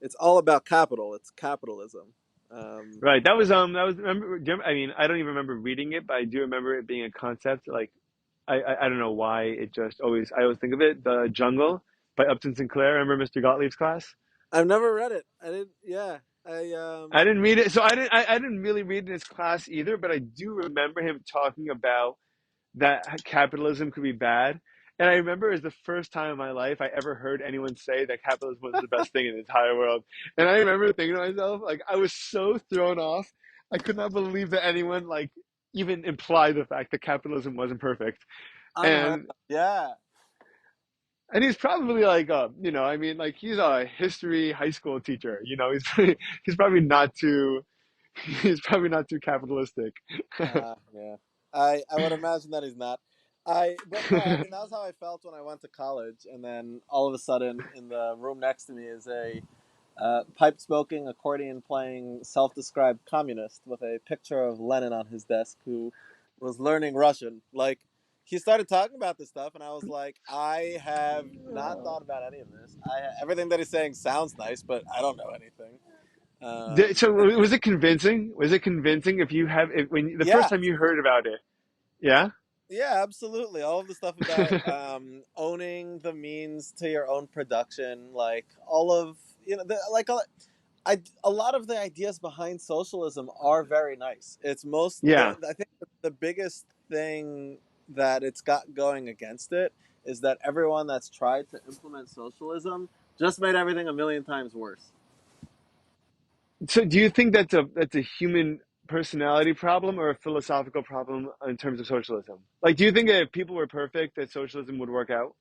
it's all about capital. It's capitalism. Um, Right. That was remember. I mean, I don't even remember reading it, but I do remember it being a concept. Like I don't know why it just always I always think of it. The Jungle by Upton Sinclair. Remember Mr. Gottlieb's class? I've never read it. I didn't. Yeah. I didn't read it, so I didn't really read in his class either. But I do remember him talking about that capitalism could be bad. And I remember it was the first time in my life I ever heard anyone say that capitalism was the best thing in the entire world. And I remember thinking to myself, like, I was so thrown off. I could not believe that anyone, like, even implied the fact that capitalism wasn't perfect. Unheard And of. Yeah. he's probably like, I mean, like, he's a history high school teacher. He's probably not too, he's probably not too capitalistic. Yeah. I would imagine that he's not. But no, I mean that was how I felt when I went to college, and then all of a sudden, in the room next to me is a pipe smoking, accordion playing, self described communist with a picture of Lenin on his desk, who was learning Russian. Like he started talking about this stuff, and I was like, I have not thought about any of this. Everything that he's saying sounds nice, but I don't know anything. So was it convincing? Was it convincing if when the first Yeah, time you heard about it? Yeah? yeah, absolutely. All of the stuff about owning the means to your own production, like all of a lot of the ideas behind socialism are very nice. It's Yeah. I think the biggest thing that it's got going against it is that everyone that's tried to implement socialism just made everything a million times worse. So do you think that's a human personality problem or a philosophical problem in terms of socialism? Like, do you think that if people were perfect, that socialism would work out?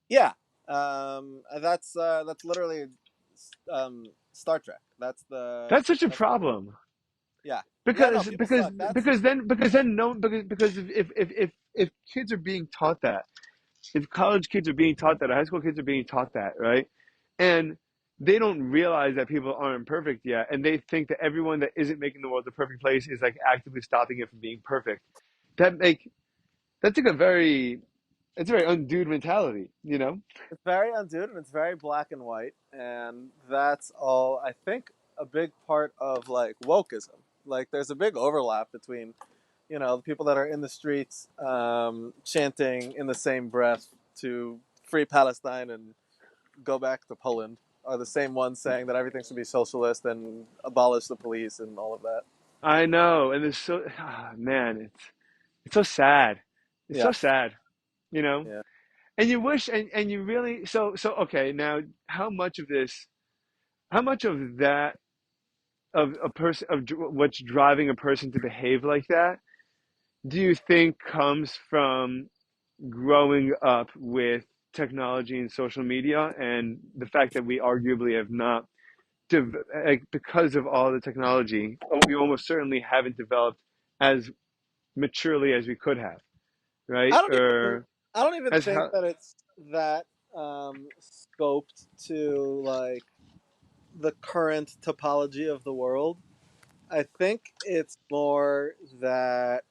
Yeah, that's literally Star Trek. That's such a That's problem. yeah, yeah. No, Because people because suck. That's because then no because if kids are being taught that, if college kids are being taught that, or high school kids are being taught that, right? And they don't realize that people aren't perfect yet, and they think that everyone that isn't making the world the perfect place is like actively stopping it from being perfect. That like that's like a very it's a very undue mentality, you know? it's very undude and it's very black and white, and that's all. I think a big part of like wokeism. Like, there's a big overlap between the people that are in the streets chanting in the same breath to free Palestine and go back to Poland are the same ones saying that everything should be socialist and abolish the police and all of that. I know, and it's so man, it's so sad. It's so Yeah, sad, you know? yeah. And you wish and you really so okay, now how much of that of a person of what's driving a person to behave like that do you think comes from growing up with technology and social media and the fact that we arguably have not like because of all the technology we almost certainly haven't developed as maturely as we could have, right? I don't even Or I don't even as think how that it's that scoped to like the current topology of the world. I think it's more that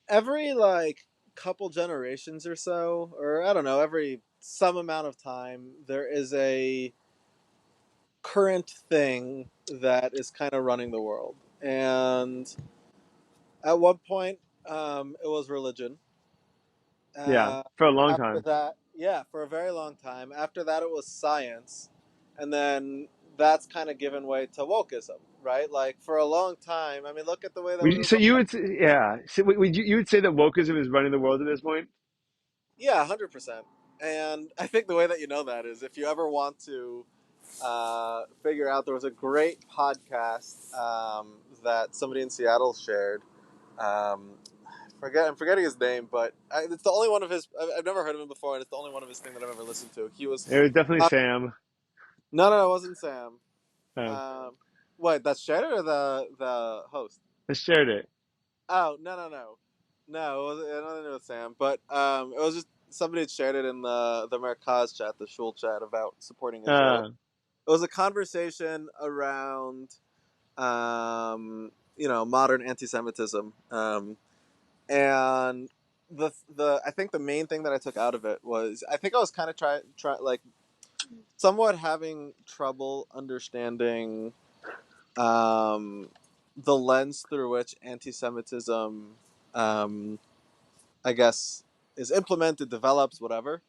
every like couple generations or so, or I don't know, every some amount of time, there is a current thing that is kind of running the world. And at one point, it was religion. Yeah, Uh, for a long After time. that, yeah, for a very long time. After that, it was science, and then that's kind of given way to wokeism, right? Like for a long time. I mean, look at the way that we were So brought you up. would say, yeah. So would you would say that wokeism is running the world at this point? Yeah, 100%. And I think the way that you know that is if you ever want to figure out, there was a great podcast that somebody in Seattle shared. I'm forgetting his name, but it's the only one of his. I've never heard of him before, and it's the only one of his thing that I've ever listened to. He was It was definitely uh, Sam. no, it wasn't Sam. Oh, Um, what? That's Shader or the host? I shared it. Oh, no. It wasn't, nothing to do with Sam, but it was just somebody had shared it in the Merkaz chat, the Shul chat about supporting Israel. Uh, It was a conversation around modern anti-Semitism, and the I think the main thing that I took out of it was I think I was kind of try like somewhat having trouble understanding um, the lens through which anti-Semitism, um, I guess, is implemented, develops, whatever.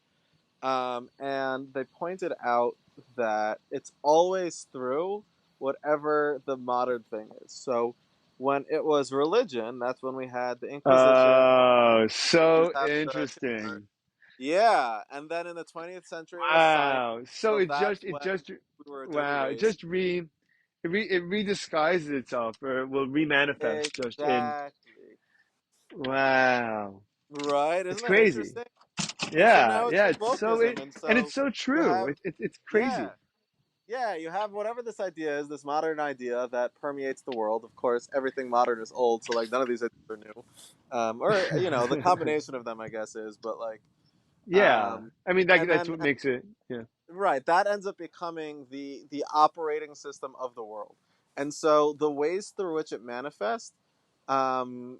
And they pointed out that it's always through whatever the modern thing is. So when it was religion, that's when we had the Inquisition. oh, We so have the interesting. yeah, and then in the 20th century it was science. Wow. So So that's when we were doing wow. race. It redisguises itself, or will remanifest just in. Exactly. Wow. Right? It's Isn't that crazy. interesting? And so Yeah, now it's yeah. just It's so wokeism. And and it's so so you true. have, It's yeah, crazy. yeah, you have whatever this idea is, this modern idea that permeates the world. Of course, everything modern is old, so like none of these ideas are new. The combination of them, I guess, is, but like, Yeah. um, I mean and that's then what makes it. Yeah. right, that ends up becoming the operating system of the world. And so the ways through which it manifests,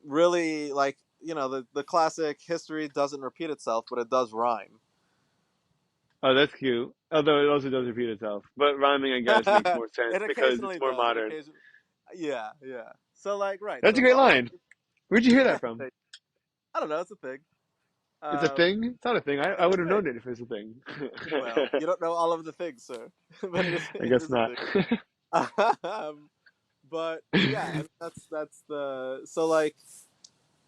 really like the classic history doesn't repeat itself, but it does rhyme. Oh, that's cute. Although it also does repeat itself. But rhyming, I guess, makes more sense It because it's occasionally more does. It modern. occasionally, yeah, yeah. So like, right. That's So a it's great always, line. Where'd you hear that from? I don't know. It's a thing. It's a thing? It's not a thing. I It's a would have known thing. it if it was a thing. Well, you don't know all of the things, sir, but I it guess is a not. thing. But yeah, I mean, that's the so like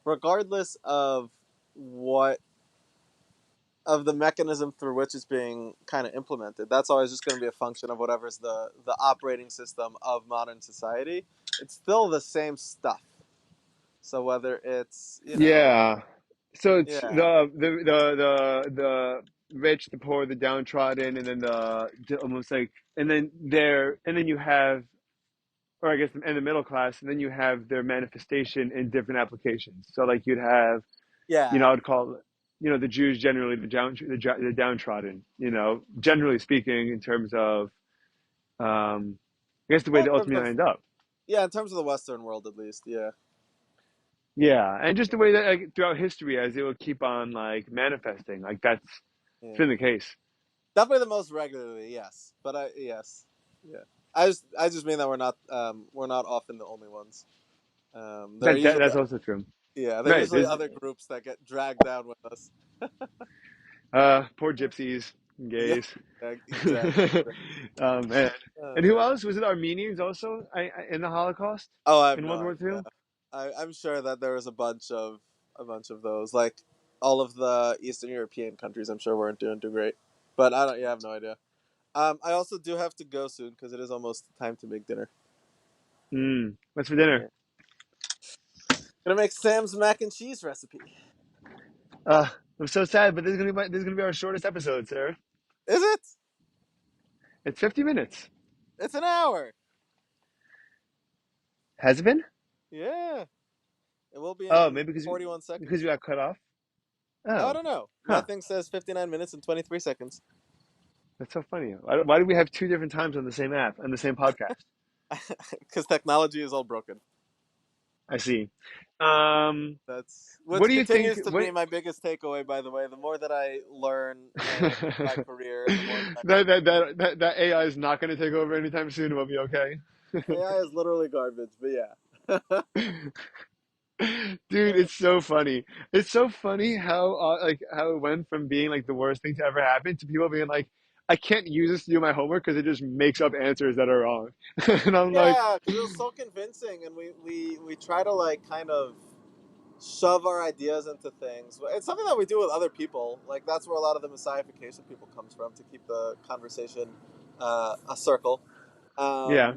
regardless of what of the mechanism through which it's being kind of implemented, that's always just going to be a function of whatever's the operating system of modern society. It's still the same stuff. So whether it's Yeah. So it's yeah, the rich, the poor, the downtrodden, and then almost like and then you have, or I guess, and the middle class, and then you have their manifestation in different applications. So like you'd have, yeah, I'd call, the Jews generally the downtrodden. Generally speaking, in terms of, I guess the way well, they in terms ultimately of end up. yeah, in terms of the Western world at least, yeah, Yeah, and just the way that like, throughout history, as it will keep on like manifesting, like that's it's yeah, been the case. definitely the most regularly, yes, but yes, yeah. I just mean that we're not often the only ones. There are usually That's also true. yeah, there are Right. usually There's other groups that get dragged down with us. poor gypsies, and Yeah, gays. exactly. Man. Oh And who man. else was it? Armenians also in the Holocaust Oh, I have in no World War idea. II. I'm sure that there was a bunch of those. Like all of the Eastern European countries, I'm sure weren't doing too great. But I don't. Yeah, I have no idea. I also do have to go soon because it is almost time to make dinner. What's for dinner? Yeah. Gonna make Sam's mac and cheese recipe. Uh, I'm so sad, but this is gonna be our shortest episode, sir. Is it? It's 50 minutes. It's an hour. Has it been? Yeah, it will be Oh, in maybe forty-one because we seconds. got cut off. Oh, I Oh, don't know. My huh. thing says 59 minutes and 23 seconds. That's so funny. Why do we have two different times on the same app on the same podcast? Because technology is all broken. I see. Um, That's what which do you think? continues to What be my biggest takeaway. By the way, the more that I learn in my that, career, and the more that that AI is not going to take over anytime soon. We'll be okay. AI is literally garbage. But yeah, Dude, it's so funny. It's so funny how like how it went from being like the worst thing to ever happen to people being like, I can't use this to do my homework because it just makes up answers that are wrong. And I'm like, yeah, because it was so convincing, and we try to like kind of shove our ideas into things. It's something that we do with other people. Like that's where a lot of the messification people comes from to keep the conversation a circle. yeah,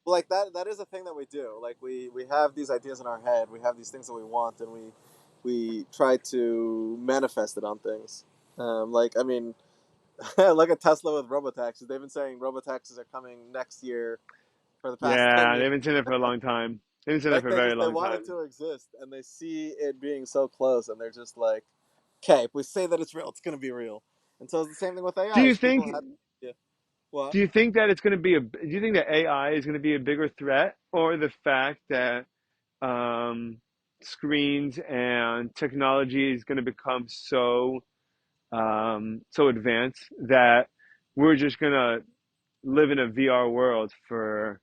Like that is a thing that we do. Like we have these ideas in our head. We have these things that we want, and we try to manifest it on things. Like I mean, look at Tesla with robotaxis. They've been saying robotaxis are coming next year for the past 10 yeah, years. they've been saying it for a long time. They've been saying it Like for a very they long want it time. to exist, and they see it being so close, and they're just like, okay, if we say that it's real, it's going to be real. And so it's the same thing with Do AI. you Is people think? had yeah, what? Do you think that it's going to be a? Do you think that AI is going to be a bigger threat, or the fact that um, screens and technology is going to become so advanced that we're just going to live in a VR world forever?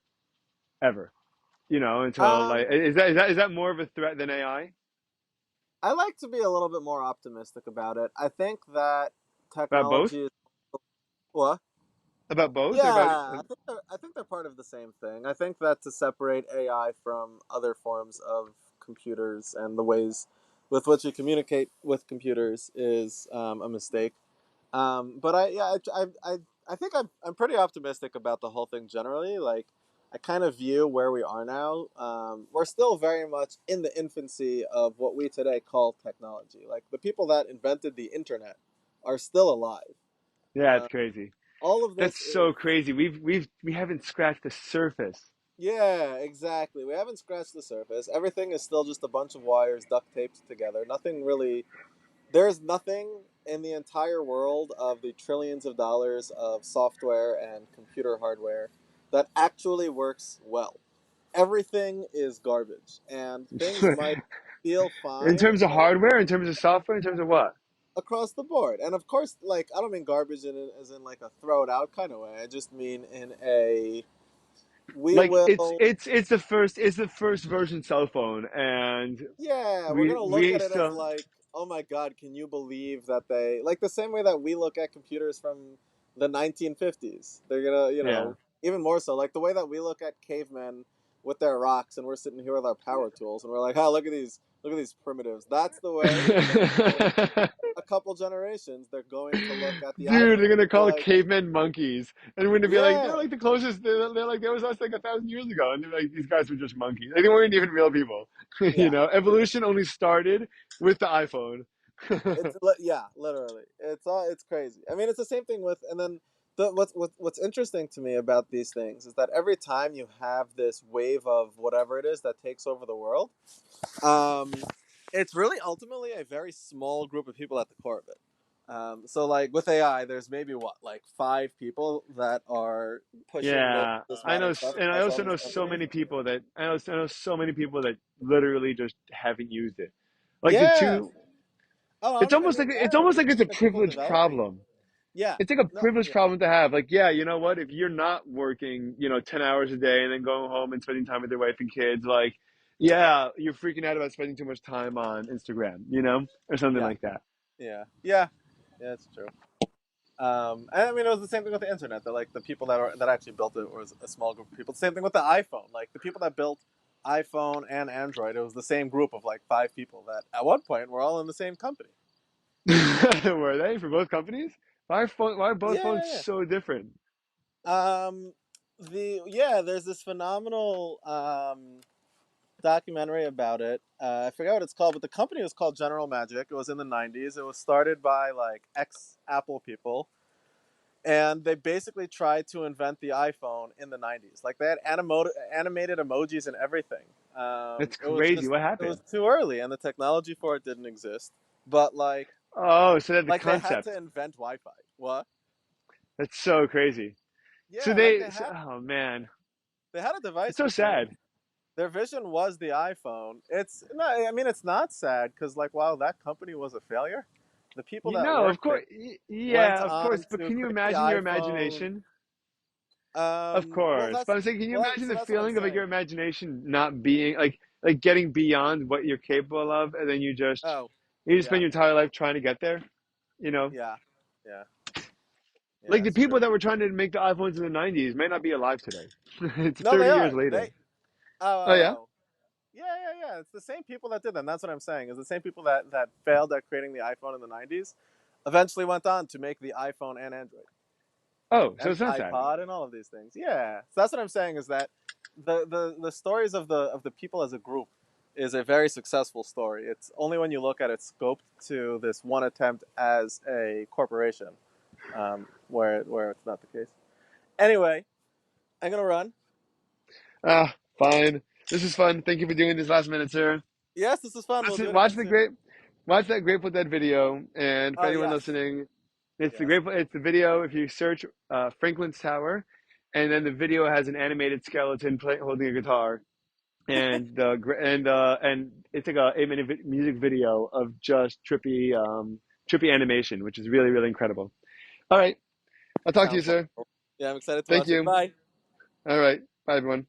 You know, until like, Um, is that more of a threat than AI? I like to be a little bit more optimistic about it. I think that About both? technology is what? About both, or about? Yeah, I think they're part of the same thing. I think that to separate AI from other forms of computers and the ways with which we communicate with computers is a mistake. But I think I'm pretty optimistic about the whole thing generally. Like, I kind of view where we are now. We're still very much in the infancy of what we today call technology. Like, the people that invented the internet are still alive. Yeah, it's Uh, crazy. all of That's this is, so crazy. We haven't scratched the surface. yeah, exactly. We haven't scratched the surface. Everything is still just a bunch of wires duct taped together. Nothing really there's nothing in the entire world of the trillions of dollars of software and computer hardware that actually works well. Everything is garbage, and things might feel In fine terms of like hardware, in terms of software, in terms of what? across the board. And of course, like I don't mean garbage as in like a throw it out kind of way. I just mean in a we Like it's will it's it's the first it's the first version cell phone, and yeah, we're we gonna look we at it as still like, oh my god, can you believe that they like the same way that we look at computers from the 1950s? They're gonna, yeah. even more so, like the way that we look at cavemen with their rocks, and we're sitting here with our power tools, and we're like, oh, look at these primitives. That's the way that in a couple generations they're going to look at the Dude, they're iPhone. gonna They're call like, cavemen monkeys, and we're gonna be like, they're yeah, like the closest. They're like there was us like 1,000 years ago, and they're like these guys were just monkeys. Like they weren't even real people. You yeah. know, evolution only started with the iPhone. Yeah, literally. It's crazy. I mean, it's the same thing with and then what's interesting to me about these things is that every time you have this wave of whatever it is that takes over the world, um, it's really ultimately a very small group of people at the core of it. So like with AI, there's maybe what like five people that are pushing Yeah, this I know, modern stuff and I across all also these know so companies. many people that I know so many people that literally just haven't used it. Like the Yeah. two, Oh, I don't even mean it's that. I almost mean like it's a the people privilege developing it. problem. Yeah. It's like a No. privileged Yeah. problem to have. Like, yeah, you know what? If you're not working, 10 hours a day and then going home and spending time with your wife and kids, like, yeah, you're freaking out about spending too much time on Instagram, or something Yeah. like that. Yeah. Yeah. Yeah. That's true. And I mean, it was the same thing with the internet. That like the people that actually built it was a small group of people. Same thing with the iPhone. Like the people that built iPhone and Android, it was the same group of like five people that at one point were all in the same company. Were they for both companies? Why are both phones Yeah, so different? yeah, yeah. There's this phenomenal documentary about it. I forget what it's called, but the company was called General Magic. It was in the '90s. It was started by like ex Apple people, and they basically tried to invent the iPhone in the '90s. Like they had animated emojis and everything. That's It was crazy. just What it was happened? too early, and the technology for it didn't exist. But Oh, so they had the like they had to concept. invent Wi-Fi. What? That's so crazy. Yeah, like they had Oh man, they had a device it's so for doing it. sad. their vision was the iPhone. It's no, I mean it's not sad because like while that company was a failure, the people You that know, of worked there course, went yeah, of course. on But to can you create the imagine your iPhone. imagination? Of Well, course. that's But I'm saying, can you imagine so the that's what I'm feeling of like your saying. imagination not being like getting beyond what you're capable of, and then Oh, you just spend yeah, your entire life trying to get there? You know, yeah, yeah, like yeah. the It's people true. that were trying to make the iPhones in the '90s may not be alive today. It's No, they 30 years are. later. Oh, oh, Oh yeah. oh. Yeah, yeah, yeah. It's the same people that did them. That's what I'm saying. It's the same people that failed at creating the iPhone in the '90s, eventually went on to make the iPhone and Android Oh, so and it's not the sad. iPod and all of these things. Yeah. So that's what I'm saying is that the stories of the people as a group is a very successful story. It's only when you look at it scoped to this one attempt as a corporation, where it's not the case. Anyway, I'm gonna run. Ah, fine. This is fun. Thank you for doing this last minute, sir. Yes, this is fun. We'll do Listen, it again soon. watch that Grateful Dead video. And for Oh anyone yes, listening, yes. It's the video. If you search Franklin's Tower, and then the video has an animated skeleton holding a guitar, and it's like a 8 minute music video of just trippy animation, which is really really incredible. All right, I'll talk to you, Sounds sir. wonderful. Yeah, I'm excited to Thank watch it. you. Bye. All right, bye everyone.